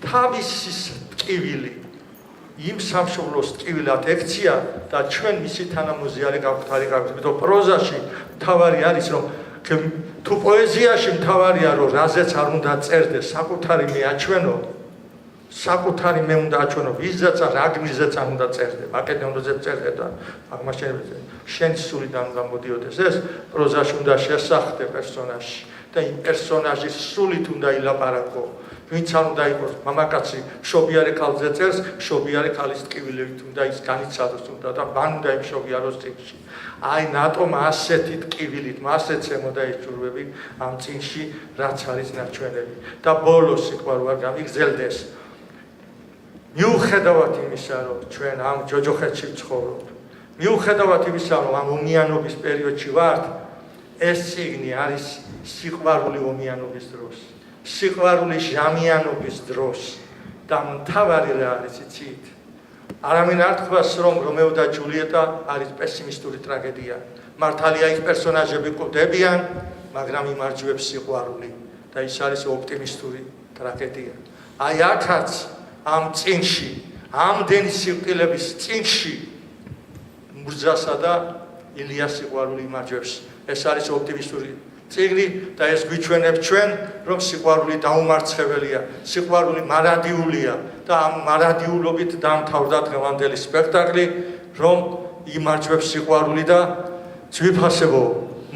Speaker 5: თავისი ტკივილი იმ სამშობლოს ტკივილად ექცია და ჩვენ მისი თანამოზიარი გავხდით არის, იმიტომ პროზაში მთავარი არის რომ თუ პოეზიაში მთავარია რომ რაზეც არ უნდა წერდეს საკუთარი მე აჩვენო საკუთარი მე უნდა აჩვენო ვიზეც რა გმირზეც არ უნდა წერდე მაკედონიაზეც წერდე და აღმაშენებელზე შენი სულიდან უნდა მოდიოდეს ეს პროზაში უნდა შესახდე პერსონაჟში და იმ პერსონაჟის სულით უნდა ილაპარაკო ვინც არ უნდა იყოს მამაკაცი შობიარე ქალზე წერს შობიარე ქალის ტკივილებით უნდა ის განიცადოს უნდა და მან უნდა იმშობიაროს წინში აი ნატომ ასეთი ტკივილით ასეთ ემოდა ეს ჯურვები ამ წინში რაც არის ნაჩვენები და ბოლოს სიყვარული არ გამიგზელდეს მიუხედავად იმისა რომ ჩვენ ამ ჯოჯოხეთში ვცხოვრობთ მიუხედავად იმისა რომ ამ ომიანობის პერიოდში ვართ ეს წიგნი არის სიყვარული ომიანობის დროს სიყვარული ჟამიანობის დროს და მთავარი რა არის იცით არავინ არ თქვას რომ რომეო და ჯულიეტა არის პესიმისტური ტრაგედია მართალია ის პერსონაჟები კვდებიან მაგრამ იმარჯვებს სიყვარული და ის არის ოპტიმისტური ტრაგედია აი აქაც ამ წინში ამდენი სიკვდილების წინში მურძასა და ილიას სიყვარული იმარჯვებს ეს არის ოპტიმისტური წიგნი და ეს გვიჩვენებს ჩვენ რომ სიყვარული დაუმარცხებელია სიყვარული მარადიულია და ამ მარადიულობით დამთავრდა დღევანდელი სპექტაკლი რომ იმარჯვებს სიყვარული და ძვირფასებო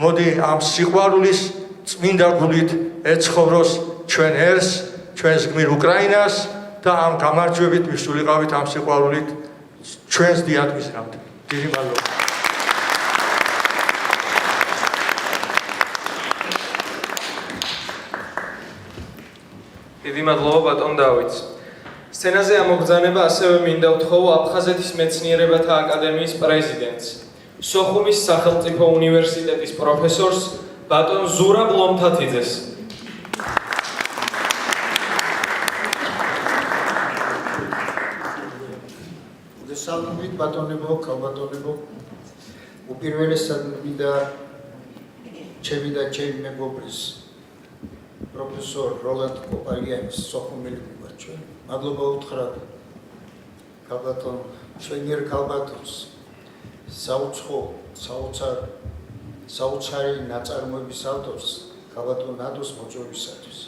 Speaker 5: მოდი ამ სიყვარულის წმინდა გულით ეცხოვროს ჩვენ ერს ჩვენს გმირ უკრაინას და ამ გამარჯვებით მისულიყავით ამ სიყვარულით ჩვენს დიადმისრამდე დიდი მადლობა
Speaker 2: დიდი მადლობა ბატონ დავით. სცენაზე ამოგზანება ასევე მინდა ვთხოვო აფხაზეთის მეცნიერებათა აკადემიის პრეზიდენტს, სოხუმის სახელმწიფო უნივერსიტეტის პროფესორს ბატონ ზურაბ ლომთათიძეს.
Speaker 6: მოგესალმებით ბატონებო, ქალბატონებო. უპირველესად მინდა ჩემი და ჩემი მეგობრის პროფესორ როლანდ კოპალიანის სოხუმელი მივაჩვე. მადლობა უთხრათ ქალბატონ შვენიერ ქალბატონს საოცარი ნაწარმოების ავტორს ქალბატონ ნადოს მოწვევისათვის.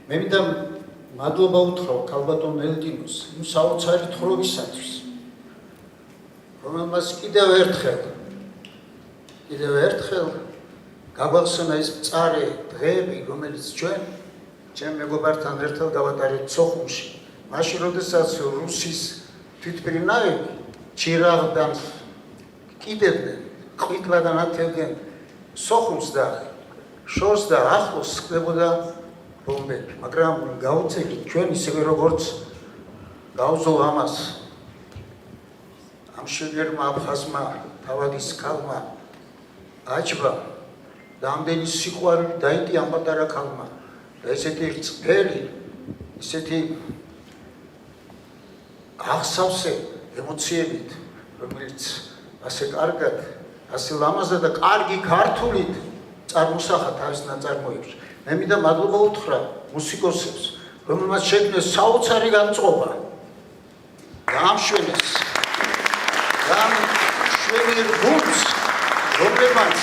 Speaker 6: მე მინდა მადლობა უთხრა ქალბატონ ელტინოს იმ საოცარი თხრობისათვის რომელმაც კიდევ ერთხელ გაგვახსენა ის მწარე დღეები, რომელიც ჩვენ ჩემ მეგობართან ერთად გავატარეთ სოხუმში. მაშინ, როდესაც რუსის თვითმფრინავები ჩირაღდან კიდევდნენ, ყვითლადან ათევდნენ სოხუმს და შორს და ახლოს ხდებოდა ბომბები. მაგრამ გაუცელით ჩვენ ისევე როგორც გავზოლ ამას ამ შეგერმა აფხაზმა თავადის ქალმა აჭბა და ამდენი სიყვარული დაიტი ამ პატარა ქალმა და ესეთი წელი ესეთი აღსავსე ემოციებით რომელიც ასე კარგად ასე ლამაზად და კარგი ქართულით წარმოსახა თავის ნაწარმოებში მე მინდა მადლობა უთხრა მუსიკოსებს რომელმაც შექმნეს საოცარი განწყობა გამშვენეს გუნდს რომლებმაც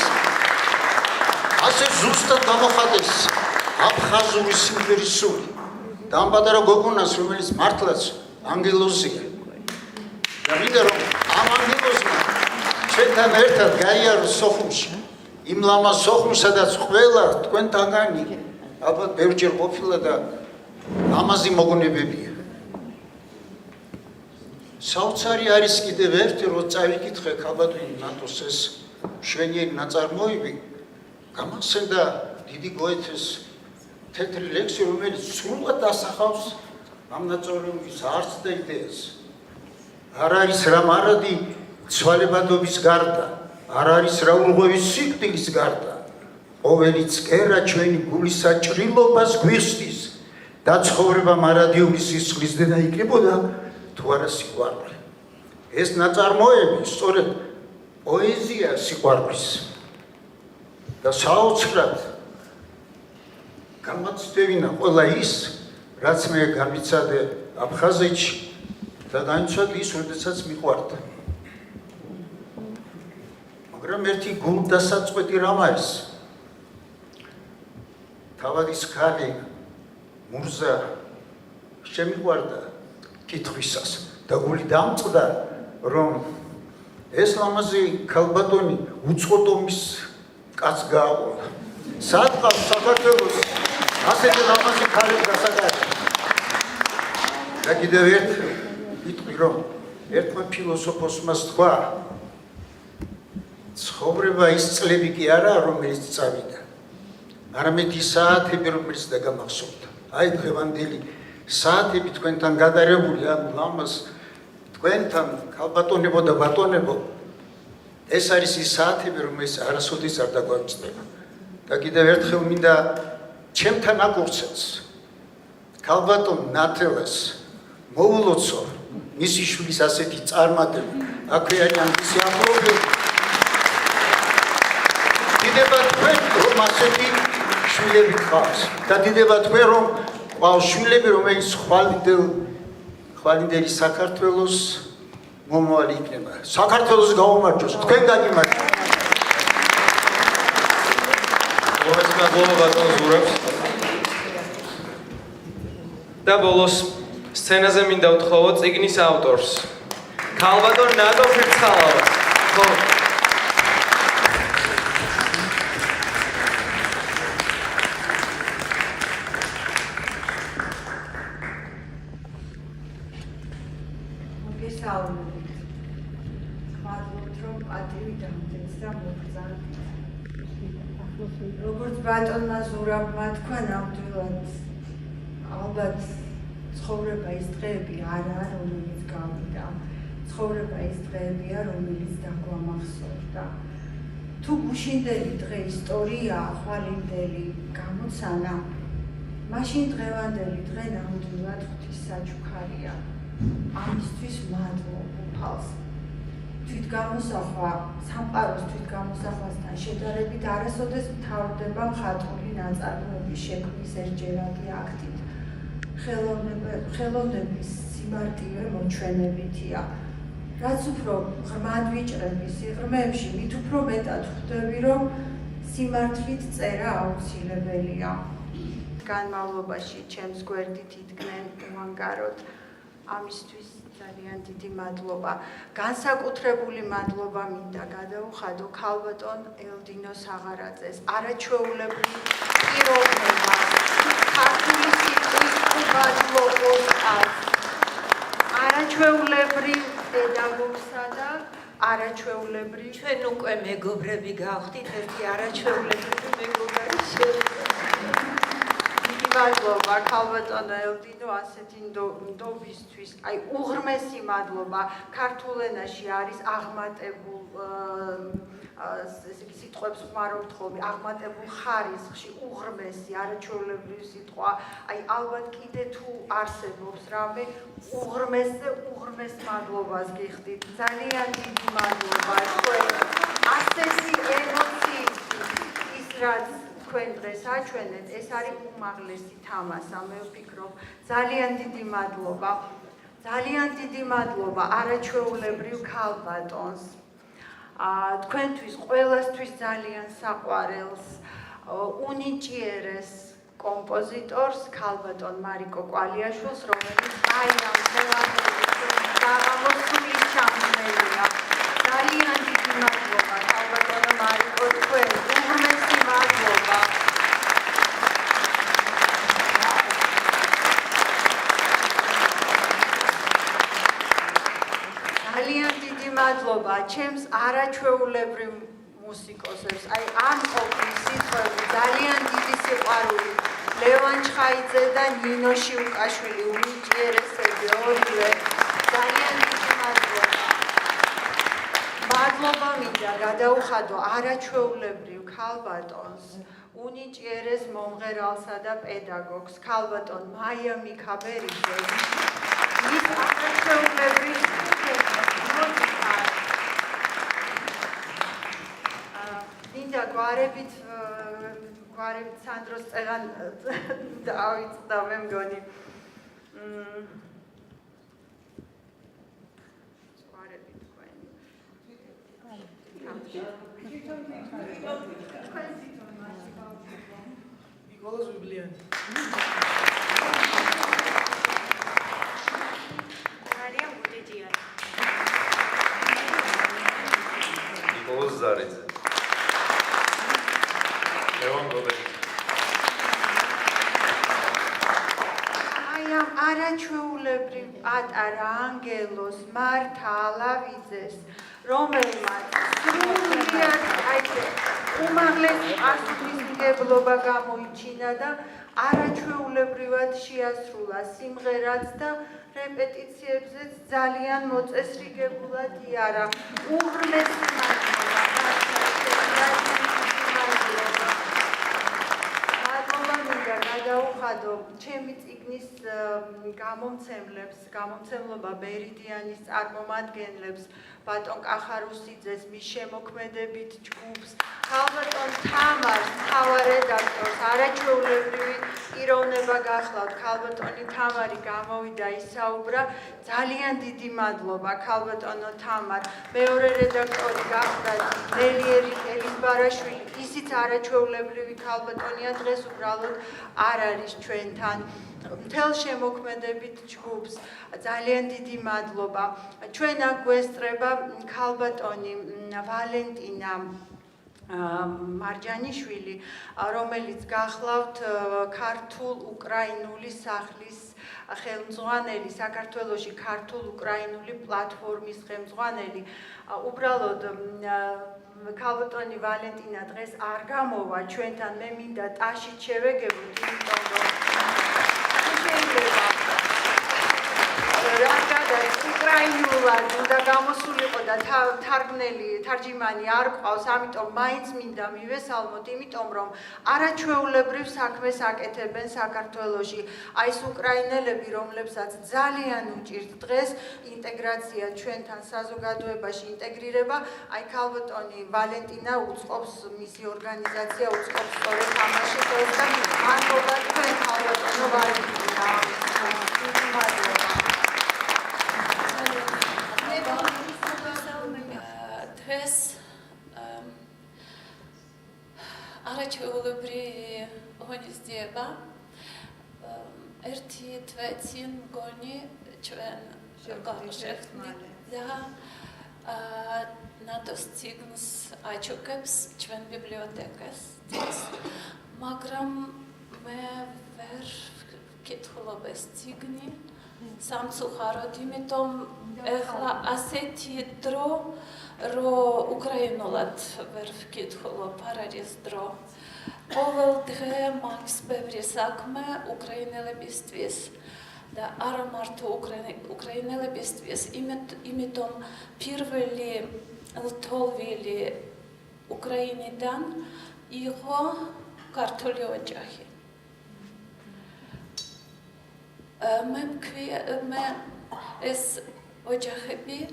Speaker 6: ასე ზუსტად გამოხატეს აფხაზური სიმღერის სული და ამ პატარა გოგონას რომელიც მართლაც ანგელოზია და მინდა რომ ამ ანგელოზმა ჩვენთან ერთად გაიაროს სოხუმში იმ ლამაზ სოხუმს სადაც ყველა თქვენთაგანი ალბათ ბევრჯერ ყოფილა და ლამაზი მოგონებებია საოცარი არის კიდევ ერთი რომ წავიკითხე ქალბატონ ნატოს ეს შვენიერი ნაწარმოები გამახსენდა დიდი გოეთეს თეთრი ლექსი, რომელიც სრულად დასახავს ამ ნაწარმოების არც და იდეას. არ არის რა მარადი ცვალებადობის გარდა, არ არის რა ურღვევის სიკვდილის გარდა. ყოველი წკერა ჩვენი გულისა ჭრილობას გვიხსნის და ცხოვრება მარადიული სისხლისდე დაიკრიბოდა თუ არა სიყვარული. ეს ნაწარმოები სწორედ პოეზია სიყვარულის და საოცრად გამოცდევინა ყველა ის, რაც მე გამიცადე აფხაზეთში და განიცადე ის, როდესაც მიყვარდა. მაგრამ ერთი გულდასაწყვეტი რამ არის. თავადის ქალი მურზა შემიყვარდა კითხვისას და გული დამწყდა, რომ ეს ლამაზი ქალბატონი უწყოტომის კაც გააყოლა. სადღაც საქართველოს ასეთი ლამაზი ქალი გასაგები. და კიდევ ერთ ვიტყვი, რომ ერთმა ფილოსოფოსმა თქვა, ცხოვრება ის წლები კი არა, რომელიც წავიდა. არამედ ის საათები, რომელიც დაგამახსოვრდა. აი დღევანდელი საათები თქვენთან გადარებული ამ ლამაზ თქვენთან ქალბატონებო და ბატონებო, ეს არის ის საათები, რომელიც არასოდეს არ დაგვამწყდება. და კიდევ ერთხელ მინდა ჩემთან აკურცეს ქალბატონ ნათელას მოულოცო მისი შვილის ასეთი წარმატება. აქვე არიან მისი ამბობები. დიდება თქვენ, რომ ასეთი შვილები გყავს და დიდება თქვენ, რომ ყავს შვილები, რომელიც ხვალინდელი საქართველოს მომავალი იქნება. საქართველოს გაუმარჯოს, თქვენ გაგიმარჯვეთ.
Speaker 2: მადლობა ბატონ ზურაბს. და ბოლოს სცენაზე მინდა ვთხოვო წიგნის ავტორს, ქალბატონ ნადო ფირცხალავას. ხო.
Speaker 3: როგორც ბატონმა ზურაბმა თქვა, ნამდვილად ალბათ ცხოვრება ის დღეები არაა, რომელიც გავიდა. ცხოვრება ის დღეებია, რომელიც დაგვამახსოვრდა. თუ გუშინდელი დღე ისტორიაა, ხვალინდელი გამოცანა, მაშინ დღევანდელი დღე ნამდვილად ღვთის საჩუქარია. ამისთვის მადლობა უფალს. თვითგამოსახვა, სამყაროს თვითგამოსახვასთან შედარებით არასოდეს მთავრდება მხატვრული ნაწარმოების შექმნის ერთჯერადი აქტით. ხელოვნების სიმარტივე მოჩვენებითია. რაც უფრო ღრმად ვიჭრები სიღრმეებში, მით უფრო მეტად ხვდები, რომ სიმართლით წერა აუცილებელია. განმავლობაში ჩემს გვერდით იდგნენ უანგაროდ. ამისთვის ძალიან დიდი მადლობა. განსაკუთრებული მადლობა მინდა გადაუხადო ქალბატონ ელდინო საღარაძეს. არაჩვეულებრივ პიროვნებას, ქართული სიტყვის უბადლობას, არაჩვეულებრივ პედაგოგსა და არაჩვეულებრივ
Speaker 1: ჩვენ უკვე მეგობრები გავხდით, ერთი არაჩვეულებრივი მეგობარი შევიდა.
Speaker 3: მადლობა ქალბატონ ელდინო ასეთი ნდობისთვის. აი უღრმესი მადლობა. ქართულ ენაში არის აღმატებულ სიტყვებს ხმარობთ ხოლმე, აღმატებულ ხარისხში უღრმესი არაჩვეულებრივი სიტყვა. აი ალბათ კიდე თუ არსებობს რამე უღრმეს მადლობას გიხდით. ძალიან დიდი მადლობა თქვენ. ასეთი ემოციით ის რაც თქვენ დღეს აჩვენეთ, ეს არის უმაღლესი თამასა, მე ვფიქრობ. ძალიან დიდი მადლობა. ძალიან დიდი მადლობა არაჩვეულებრივ ქალბატონს. თქვენთვის ყველასთვის ძალიან საყვარელს, უნიჭიერეს კომპოზიტორს ქალბატონ მარიკო კვალიაშვილს, რომელიც აი ამ ხელოვნების გამოსული ჩამწმენია. ძალიან დიდი მადლობა ქალბატონო მარიკო, თქვენ უღრმესი მადლობა. ძალიან დიდი მადლობა ჩემს არაჩვეულებრივ მუსიკოსებს. აი ამ ყოფნის სიტყვები ძალიან დიდი სიყვარული. ლევან ჩხაიძე და ნინო შიუკაშვილი უნიჭიერესები ორივე ძალიან დიდი მადლობა. მადლობა მინდა გადაუხადო არაჩვეულებრივ ქალბატონს, უნიჭიერეს მომღერალსა და პედაგოგს, ქალბატონ მაია მიქაბერიძეს. ის არაჩვეულებრივ მინდა გვარებით სანდროს წეღან დავიწყდა მე მგონი. გვარებით თქვენი.
Speaker 2: ნიკოლოზ ვიბლიანი.
Speaker 3: მარიამ გუდიჯია.
Speaker 7: ნიკოლოზ ზარიძე. ლევან გოდეჭი.
Speaker 3: აი ამ არაჩვეულებრივ პატარა ანგელოს მართა ალავიძეს, რომელმაც სრულიად უმაღლესი პასუხისმგებლობა გამოიჩინა და არაჩვეულებრივად შეასრულა სიმღერაც და რეპეტიციებზეც ძალიან მოწესრიგებულად იარა. უღრმესი მადლობა. გადაუხადო ჩემი წიგნის გამომცემლობა ბერიდიანის წარმომადგენლებს, ბატონ კახარუსიძეს, მის შემოქმედებით ჯგუფს, ქალბატონ თამარს, მთავარ რედაქტორს, არაჩვეულებრივი პიროვნება გახლავთ, ქალბატონი თამარი გამოვიდა ისაუბრა, ძალიან დიდი მადლობა ქალბატონო თამარ, მეორე რედაქტორი გახდა ნელიერი ელისბარაშვილი, ისიც არაჩვეულებრივი ქალბატონია, დღეს უბრალოდ არ არის ჩვენთან. მთელ შემოქმედებით ჯგუფს ძალიან დიდი მადლობა. ჩვენ აქ გვესწრება ქალბატონი ვალენტინა მარჯანიშვილი, რომელიც გახლავთ ქართულ-უკრაინული სახლის ხელმძღვანელი, საქართველოში ქართულ-უკრაინული პლატფორმის ხელმძღვანელი. უბრალოდ ქალბატონი ვალენტინა დღეს არ გამოვა ჩვენთან, მე მინდა ტაშით შევეგებოთ, იმიტომ რომ შეიძლება რადგან უკრაინულად უნდა გამოსულიყო და თარჯიმანი არ ყავს, ამიტომ მაინც მინდა მივესალმოთ, იმიტომ რომ არაჩვეულებრივ საქმეს აკეთებენ საქართველოში. აი ეს უკრაინელები, რომლებსაც ძალიან უჭირთ დღეს ინტეგრაცია ჩვენთან საზოგადოებაში, ინტეგრირება, აი ქალბატონი ვალენტინა უწყობს, მისი ორგანიზაცია უწყობს სწორედ ამაში ხელს და მადლობა თქვენ ქალბატონო ვალენტინა.
Speaker 8: დღეს არაჩვეულებრივი ღონისძიება ერთი თვეცი მგონი ჩვენ გავშეხდით და ნატოს ციგნს აჩუქებს ჩვენ ბიბლიოთეკას, მაგრამ მე ვერ ვკითხულობ ეს ციგნი სამწუხაროდ, იმიტომ ეხლა ასეთი დრო, რომ უკრაინულად ვერ ვკითხულობ, არ არის დრო. ყოველ დღე მაქვს ბევრი საქმე უკრაინელებისთვის და არა მარტო უკრაინელებისთვის, იმიტომ პირველი ლტოლვილი უკრაინიდან იყო ქართული ოჯახი. მე ეს ოჯახები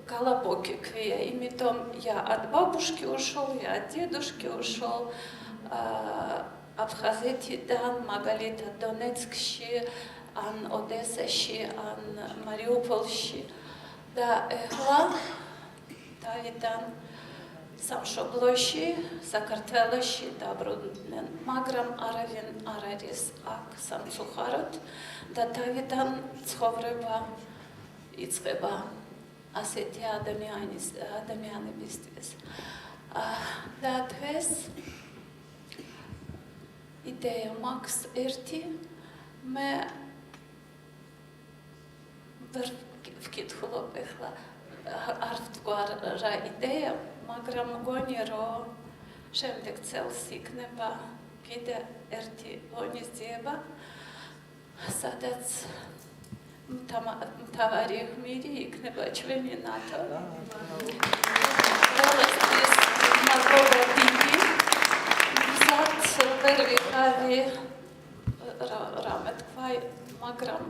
Speaker 8: колобоки квия, имитом я от бабушки ушел, я от дедушки ушел, Абхазетии, дан, Магалита, Донецкши, ан Одессаши, ан Мариупольши, да ეხლა Давидан სამშობლოში, საქართველოში დაბრუნდნენ, მაგრამ არავინ არ არის აქ სამწუხაროდ და Დავიდან ცხოვრება იწყება ასეთი ადამიანებისთვის. და დღეს იდეა მაქვს ერთი, მე ვერ ვკითხულობ ეხლა არ ვთქვა რა იდეა, მაგრამ მგონი რომ შემდეგ წელს იქნება კიდე ერთი ღონისძიება, სადაც მთავარი გმირი იქნება ჩვენი ნატო. ყველასთვის მადლობა დიდი. მზად ვერ ვიყავი რამე თქვა, მაგრამ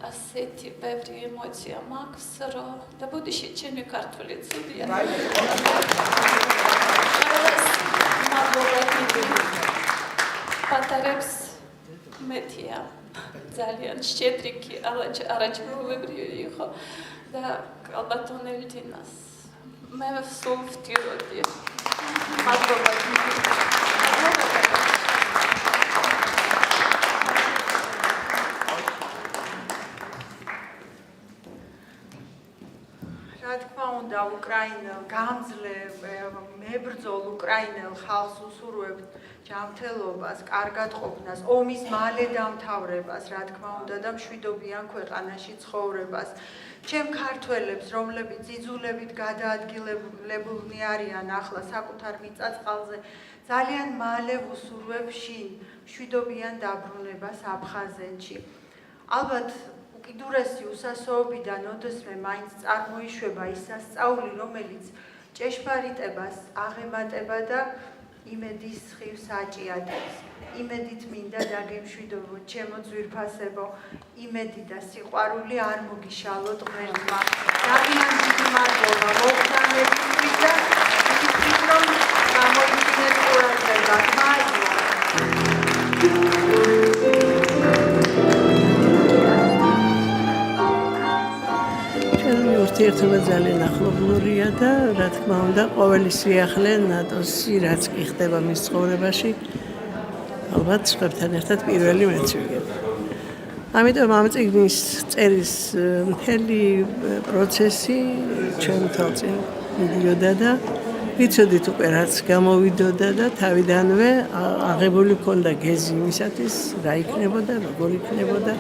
Speaker 8: ასეთი ბევრი ემოცია მაქვს, რომ და ბუდიში ჩემი ქართული ცუდია. მადლობა დიდი. პატარებს მეტია. ძალიან შედრი კი არაჩვეულებრივი იყო და ალბათ ელდინას მე სულ ვტიროდი. მადლობა დიდი.
Speaker 3: რა თქმა უნდა, უკრაინელ გამძლე მებრძოლ უკრაინელ ხალხს უსურვებთ ჯანმრთელობას, კარგად ყოფნას, ომის მალე დამთავრებას, რა თქმა უნდა და მშვიდობიან ქვეყანაში ცხოვრებას. ჩემ ქართველებს, რომლებიც იძულებით გადაადგილებულნი არიან ახლა საკუთარ მიწა-წყალზე, ძალიან მალე ვუსურვებ შინ მშვიდობიან დაბრუნებას აფხაზეთში. ალბათ უკიდურესი უსასოობიდან ოდესმე მაინც წარმოიშვება ის სასწაული, რომელიც ჭეშმარიტებას აღემატება და იმედის ხივს აჭიადებს. იმედით მინდა დაგემშვიდობოთ ჩემო ძვირფასებო, იმედი და სიყვარული არ მოგიშალოთ ღმერთმა. ძალიან დიდი მადლობა მოგზაურობისთვის და ვფიქრობ, რომ გამოიჩინეთ ყურადღება.
Speaker 9: ურთიერთობა ძალიან ახლობლურია და რა თქმა უნდა ყოველი სიახლე ნატოსი რაც კი ხდება მის ცხოვრებაში ალბათ სხვებთან ერთად პირველი მეც ვიგებ. ამიტომ ამ წიგნის წერის მთელი პროცესი ჩვენ თვალწინ მიდიოდა და ვიცოდით უკვე რაც გამოვიდოდა და თავიდანვე აღებული ჰქონდა გეზი იმისათვის რა იქნებოდა, როგორ იქნებოდა,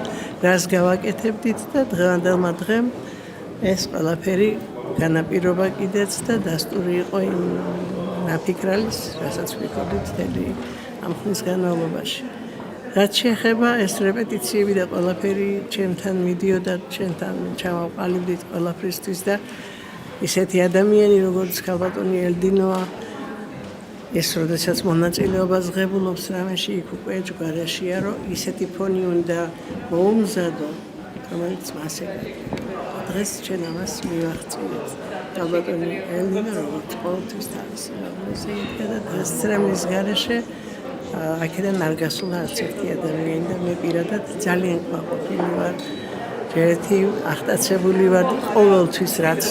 Speaker 9: რას გავაკეთებდით და დღევანდელმა დღემ ეს ყველაფერი განაპირობა კიდეც და დასტური იყო იმ ნაფიქრალის, რასაც ვიქორდით მთელი ამ ხნის განმავლობაში. რაც შეეხება ეს რეპეტიციები და ყველაფერი ჩემთან მიდიოდა, ჩვენთან ჩამოვყალიბდით ყველაფრისთვის და ისეთი ადამიანი როგორც ქალბატონი ელდინოა ეს როდესაც მონაწილეობას ღებულობს რამეში იქ უკვე ჯგარაშია, რომ ისეთი ფონი უნდა მოუმზადო, რომელიც მასე დღეს ჩვენ ამას მივახციეთ. ქალბატონი ელდინო როგორც ყოველთვის თავისი მამაზე იდგა და დღეს ცრემლის გარეშე აქედან არ გასულა არც ერთი ადამიანი და მე პირადად ძალიან კმაყოფილი ვარ. ერთი აღტაცებული ვარ ყოველთვის რაც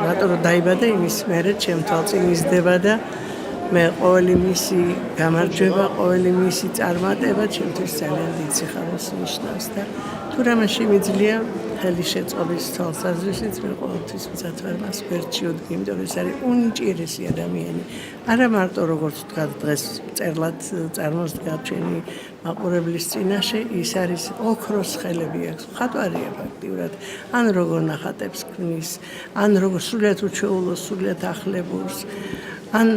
Speaker 9: რატო დაიბადა იმის მერე ჩემ თვალწინ იზრდება და მე ყოველი მისი გამარჯვება, ყოველი მისი წარმატება ჩემთვის ძალიან დიდ სიხარულს ნიშნავს და თუ რამე შემიძლია ხელი შეწყობის თვალსაზრისით მე ყოველთვის მზად ვარ მას გვერდში ვდგე, იმიტომ რომ ეს არის უნიჭიერესი ადამიანი. არა მარტო როგორც ვთქვა დღეს წერლად წარმოსდგა ჩვენი მაყურებლის წინაშე, ის არის ოქროს ხელები აქვს, მხატვარია ფაქტიურად, ან როგორ ნახატებს ქმნის, ან როგორ სრულიად უჩვეულოს, სრულიად ახლებურს, ან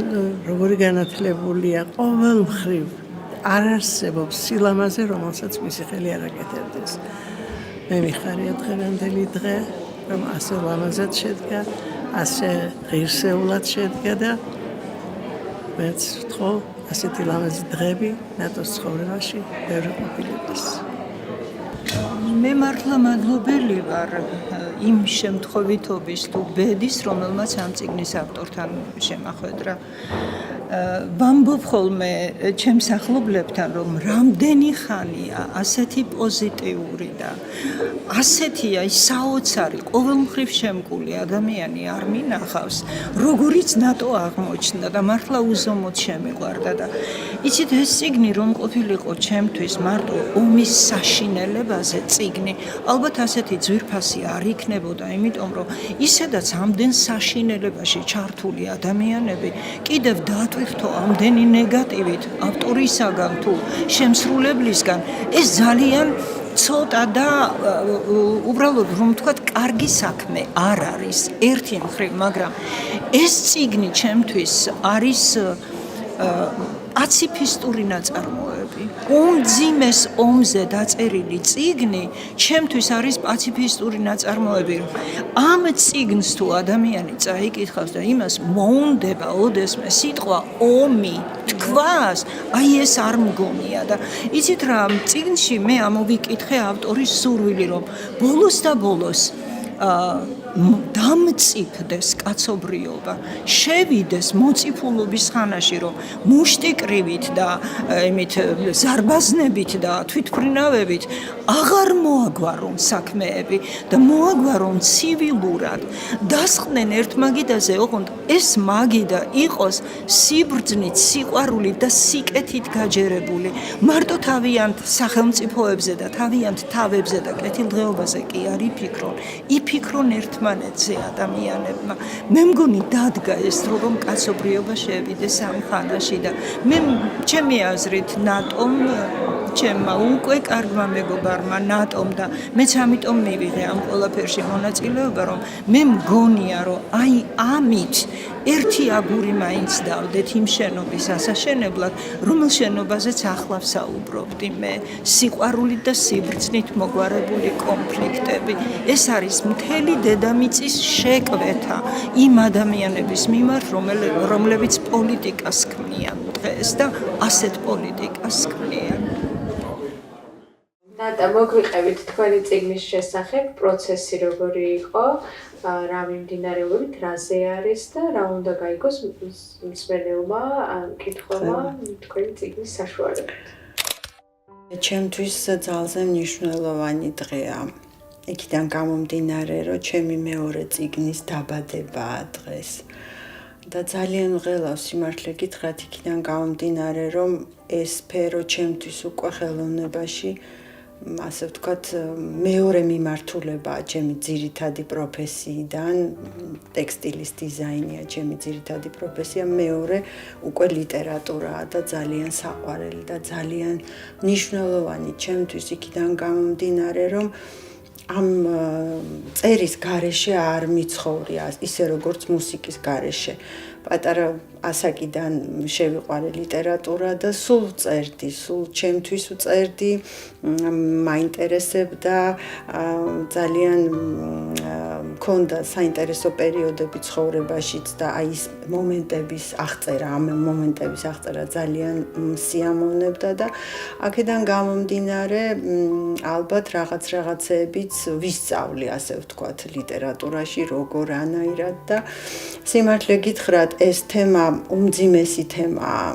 Speaker 9: როგორი განათლებულია, ყოველ მხრივ არ არსებობს სილამაზე, რომელსაც მისი ხელი არ აკეთებდეს. მე მიხარია დღევანდელი დღე, რომ ასე ლამაზად შედგა, ასე ღირსეულად შედგა და მეც ვთხოვ ასეთი ლამაზი დღეები ნატოს ცხოვრებაში ბევრი ყოფილებას.
Speaker 10: მე მართლა მადლობელი ვარ იმ შემთხვევითობის თუ ბედის, რომელმაც ამ წიგნის ავტორთან შემახვედრა. ვამბობ ხოლმე ჩემს ახლობლებთან, რომ რამდენი ხანია ასეთი პოზიტიური და ასეთია ის საოცარი, ყოველმხრივ შემკული ადამიანი არ მინახავს, როგორიც ნატო აღმოჩნდა და მართლა უზომოდ შემიყვარდა და იცით ეს წიგნი რომ ყოფილიყო ჩემთვის მარტო ომის საშინელებაზე წიგნი, ალბათ ასეთი ძვირფასი არ იქნებოდა, იმიტომ რომ ისედაც ამდენ საშინელებაში ჩართული ადამიანები კიდევ დაატვირთო ამდენი ნეგატივით ავტორისაგან თუ შემსრულებლისგან, ეს ძალიან ცოტა და უბრალოდ რომ ვთქვათ, კარგი საქმე არ არის ერთი მხრივ, მაგრამ ეს წიგნი ჩემთვის არის პაციფისტური ნაწარმოები. უმძიმეს ომზე დაწერილი წიგნი ჩემთვის არის პაციფისტური ნაწარმოები. ამ წიგნს თუ ადამიანი წაიკითხავს და იმას მოუნდება ოდესმე სიტყვა ომი თქვას, აი ეს არ მგონია და იცით რა, წიგნში მე ამოვიკითხე ავტორის სურვილი, რომ ბოლოს და ბოლოს დამწიფდეს კაცობრიობა, შევიდეს მოწიფულობის ხანაში, რომ მუშტიკრივით და იმით ზარბაზნებით და თვითმფრინავებით აღარ მოაგვარონ საქმეები და მოაგვარონ ცივილურად. დასხდნენ ერთ მაგიდაზე, ოღონდ ეს მაგიდა იყოს სიბრძნით, სიყვარულით და სიკეთით გაჯერებული. მარტო თავიანთ სახელმწიფოებზე და თავიანთ თავებზე და კეთილდღეობაზე კი არ იფიქრონ. იფიქრონ ერთმანეთზე ადამიანებმა. მე მგონი დადგა ეს დრო, რომ კაცობრიობა შევიდეს ამ ხანაში და მე ჩემი აზრით ნატომ ჩემმა უკვე კარგმა მეგობარმა ნატომ და მეც ამიტომ მივიღე ამ ყველაფერში მონაწილეობა, რომ მე მგონია, რომ აი ამით ერთი აგური მაინც დავდეთ იმ შენობის ასაშენებლად, რომელ შენობაზეც ახლა ვსაუბრობდი მე, სიყვარულით და სიბრძნით მოგვარებული კონფლიქტები. ეს არის მთელი დედამიწის შეკვეთა იმ ადამიანების მიმართ, რომლებიც პოლიტიკას ქმნიან დღეს და ასეთ პოლიტიკას ქმნიან.
Speaker 11: ნატა, მოგვიყევით თქვენი წიგნის შესახებ, პროცესი როგორი იყო, რა მიმდინარეობებით, რაზე არის და რა უნდა გაიგოს მსმენელმა, მკითხველმა თქვენი წიგნის საშუალებით.
Speaker 12: ჩემთვის ძალზე მნიშვნელოვანი დღეა. იქიდან გამომდინარე, რომ ჩემი მეორე წიგნის დაბადებაა დღეს. და ძალიან მღელავს სიმართლე გითხრათ, იქიდან გამომდინარე, რომ ეს სფერო ჩემთვის უკვე ხელოვნებაში ასე ვთქვათ, მეორე მიმართულებაა ჩემი ძირითადი პროფესიიდან, ტექსტილის დიზაინია ჩემი ძირითადი პროფესია, მეორე უკვე ლიტერატურაა და ძალიან საყვარელი და ძალიან მნიშვნელოვანი ჩემთვის იქიდან გამომდინარე, რომ ამ წერის გარეშე არ მიცხოვრია, ისე როგორც მუსიკის გარეშე. პატარა ასაკიდან შევიყვარე ლიტერატურა და სულ წერდი, სულ ჩემთვის ვწერდი, მაინტერესებდა, ძალიან მქონდა საინტერესო პერიოდები ცხოვრებაშიც და აი ეს მომენტების აღწერა, ამ მომენტების აღწერა ძალიან სიამოვნებდა და აქედან გამომდინარე, ალბათ რაღაცეებიც ვისწავლი, ასე ვთქვათ, ლიტერატურაში, როგორ ანაირად და სიმართლე გითხრათ, ეს თემა უმძიმესი თემაა,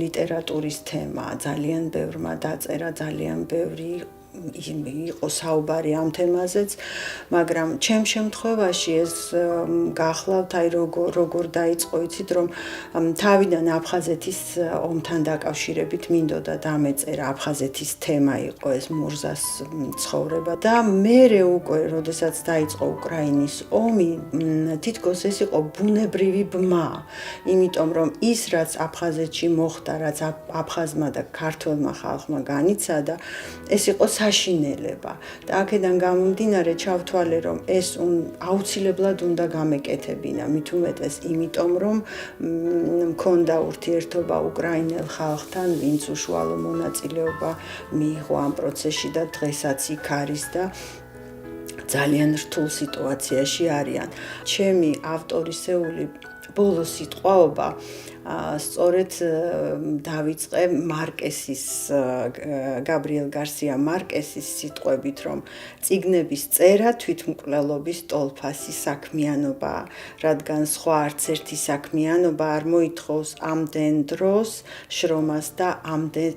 Speaker 12: ლიტერატურის თემა, ძალიან ბევრმა დაწერა, ძალიან ბევრი იყო საუბარი ამ თემაზეც, მაგრამ ჩემ შემთხვევაში ეს გახლავთ, აი როგორ დაიწყო, იცით, რომ თავიდან აფხაზეთის ომთან დაკავშირებით მინდოდა დამეწერა, აფხაზეთის თემა იყო ეს მურზას ცხოვრება და მერე უკვე, როდესაც დაიწყო უკრაინის ომი, თითქოს ეს იყო ბუნებრივი ბმა, იმიტომ რომ ის, რაც აფხაზეთში მოხდა, რაც აფხაზმა და ქართველმა ხალხმა განიცადა, ეს იყო საშინელება და აქედან გამომდინარე ჩავთვალე, რომ ეს აუცილებლად უნდა გამეკეთებინა, მით უმეტეს იმიტომ, რომ მქონდა ურთიერთობა უკრაინელ ხალხთან, ვინც უშუალო მონაწილეობა მიიღო ამ პროცესში და დღესაც იქ არის და ძალიან რთულ სიტუაციაში არიან. ჩემი ავტორისეული ბოლო სიტყვაობა სწორედ დავიწყე მარკესის, გაბრიელ გარსია მარკესის სიტყვებით, რომ წიგნების წერა თვითმკვლელობის ტოლფასი საქმიანობაა, რადგან სხვა არც ერთი საქმიანობა არ მოითხოვს ამდენ დროს, შრომას და ამდენ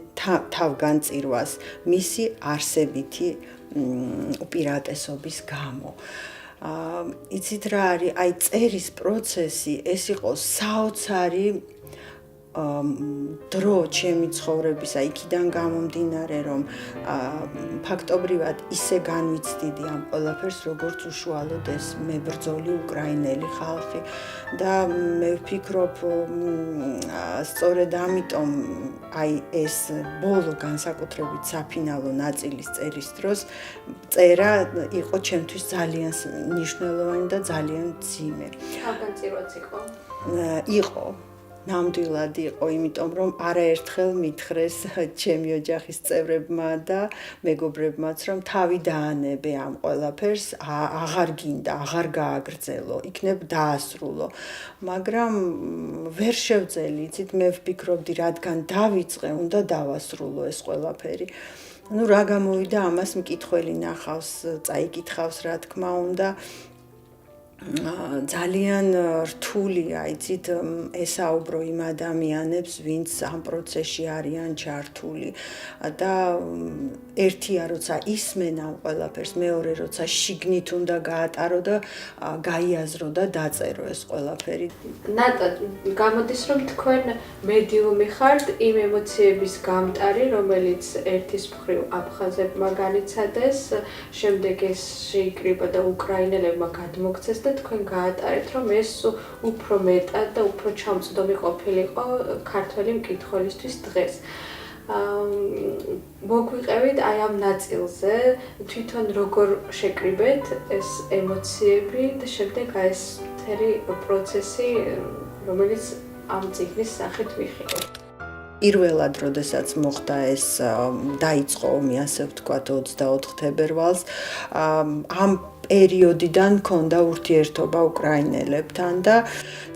Speaker 12: თავგანწირვას მისი არსებითი უპირატესობის გამო. იცით რა არის, აი წერის პროცესი, ეს იყო საოცარი დრო ჩემი ცხოვრებისა იქიდან გამომდინარე რომ ფაქტობრივად ისე განვიცდიდი ამ ყველაფერს როგორც უშუალოდ ეს მებრძოლი უკრაინელი ხალხი და მე ვფიქრობ სწორედ ამიტომ აი ეს ბოლო განსაკუთრებით საფინალო ნაწილის წერის დროს წერა იყო ჩემთვის ძალიან მნიშვნელოვანი და ძალიან მძიმე.
Speaker 11: თავგანწირვაც
Speaker 12: იყო ნამდვილად იყო, იმიტომ რომ არაერთხელ მითხრეს ჩემი ოჯახის წევრებმა და მეგობრებმაც, რომ თავი დაანებე ამ ყველაფერს, აღარ გინდა, აღარ გააგრძელო, იქნებ დაასრულო. მაგრამ ვერ შევძელი, იცით, მე ვფიქრობდი, რადგან დავიწყე, უნდა დავასრულო ეს ყველაფერი. ну რა გამოვიდა ამას მკითხველი ნახავს, წაიკითხავს, რა თქმა უნდა. ძალიან რთულია, იცით, ესაუბრო იმ ადამიანებს, ვინც ამ პროცესში არიან ჩართული და ერთია, როცა ისმენ ამ ყველაფერს, მეორე, როცა შიგნით უნდა გაატარო და გაიაზრო და დაწერო ეს ყველაფერი.
Speaker 11: ნატა, გამოდის რომ თქვენ მედიუმი ხართ იმ ემოციების გამტარი, რომელიც ერთის მხრივ აფხაზებმა განიცადეს, შემდეგ ეს შეიკრიბა და უკრაინელებმა გადმოგცეს და თქვენ გაატარეთ, რომ ეს უფრო მეტად და უფრო ჩამწვდომი ყოფილიყო ქართველი მკითხველისთვის დღეს. მოგვიყევით აი ამ ნაწილზე, თვითონ როგორ შეკრიბეთ ეს ემოციები და შემდეგ აი ეს მთელი პროცესი, რომელიც ამ წიგნის სახით ვიხილეთ.
Speaker 12: პირველად, როდესაც მოხდა ეს დაიწყო ომი, ასე ვთქვათ, 24 თებერვალს, ამ პერიოდიდან მქონდა ურთიერთობა უკრაინელებთან და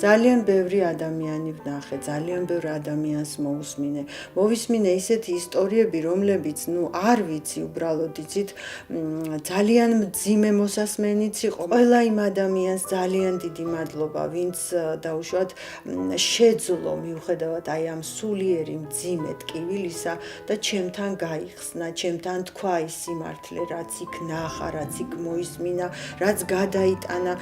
Speaker 12: ძალიან ბევრი ადამიანი ვნახე, ძალიან ბევრი ადამიანს მოусმინე. მოვისმინე ისეთი ისტორიები, რომლებიც, არ ვიცი, უბრალოდ იცით, ძალიან მძიმე მოსასმენიც იყო. ყველა იმ ადამიანს ძალიან დიდი მადლობა, ვინც დაუშვათ შეძლო მიუხედავად აი ამ სულიერი მძიმე ტკივილისა და ჩემთან გაიხსნა, ჩემთან თქვა ის სიმართლე, რაც იქ ნახა, რაც იქ მოისმინა, რაც გადაიტანა.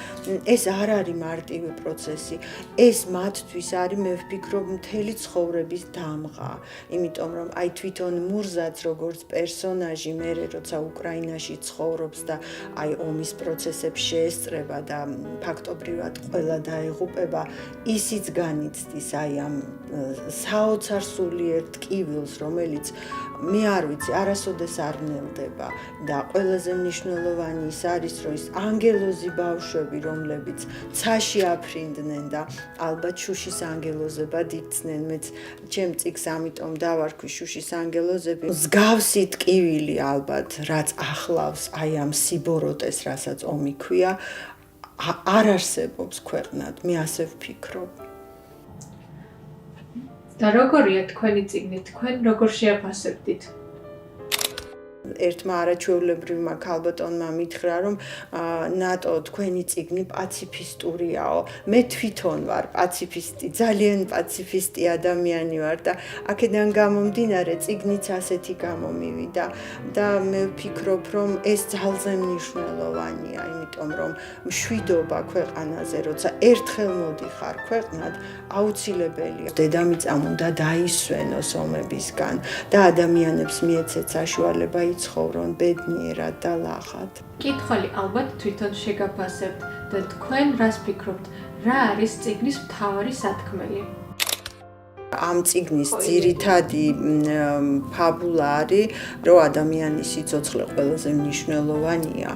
Speaker 12: ეს არ არის მარტივი პროცესი. ეს მათთვის არის, მე ვფიქრობ, მთელი ცხოვრების დამღა. იმიტომ რომ აი თვითონ მურზაც როგორც პერსონაჟი მე როცა უკრაინაში ცხოვრობს და აი ომის პროცესებს შეესწრება და ფაქტობრივად ყველა დაეღუპება, ისიც განიცდის აი ამ საოცარ სულიერ ტკივილს, რომელიც მე არ ვიცი, არასოდეს არ ნელდება და ყველაზე მნიშვნელოვანი ის არის, რომ ის ანგელოზი ბავშვები, რომლებიც ცაში აფრინდნენ და ალბათ შუშის ანგელოზებად იქცნენ, მეც ჩემ წიგს ამიტომ დავარქვი შუშის ანგელოზები. მსგავსი ტკივილი ალბათ, რაც ახლავს აი ამ სიბოროტეს, რასაც ომი ქვია, არ არსებობს ქვეყნად, მე ასე ვფიქრობ.
Speaker 11: და როგორია თქვენი წიგნი, თქვენ როგორ შეაფასებდით?
Speaker 12: ერთმა არაჩვეულებრივმა ქალბატონმა მითხრა, რომ ნატო თქვენი წიგნი პაციფისტურიაო. მე თვითონ ვარ პაციფისტი, ძალიან პაციფისტი ადამიანი ვარ და აქედან გამომდინარე წიგნიც ასეთი გამომივიდა და მე ვფიქრობ, რომ ეს ძალზე მნიშვნელოვანია, იმიტომ რომ მშვიდობა ქვეყანაზე, როცა ერთხელ მოდიხარ ქვეყნად, აუცილებელია. დედამიწამ უნდა დაისვენოს ომებისგან და ადამიანებს მიეცეთ საშუალება ცხოვრონ ბედნიერად და ლახად.
Speaker 11: კითხველი ალბათ თვითონ შეგაფასებთ და თქვენ რას ფიქრობთ, რა არის წიგნის მთავარი სათქმელი?
Speaker 12: ამ წიგნის ძირითადი ფაბულა არის, რომ ადამიანის სიცოცხლე ყველაზე მნიშვნელოვანია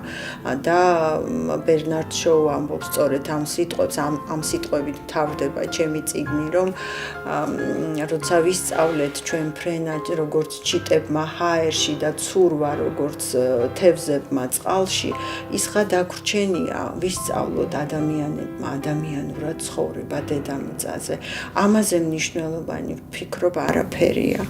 Speaker 12: და ბერნარდ შოუ ამბობს სწორედ ამ სიტყვებს, ამ სიტყვებით მთავრდება ჩემი წიგნი, რომ როცა ვისწავლეთ ჩვენ ფრენად, როგორც ჩიტებმა ჰაერში და ცურვა, როგორც თევზებმა წყალში, ის ხა დაგვრჩენია, ვისწავლოთ ადამიანებმა ადამიანურად ცხოვრება დედამიწაზე. ამაზე მნიშვნელოვანი ვფიქრობ არაფერია.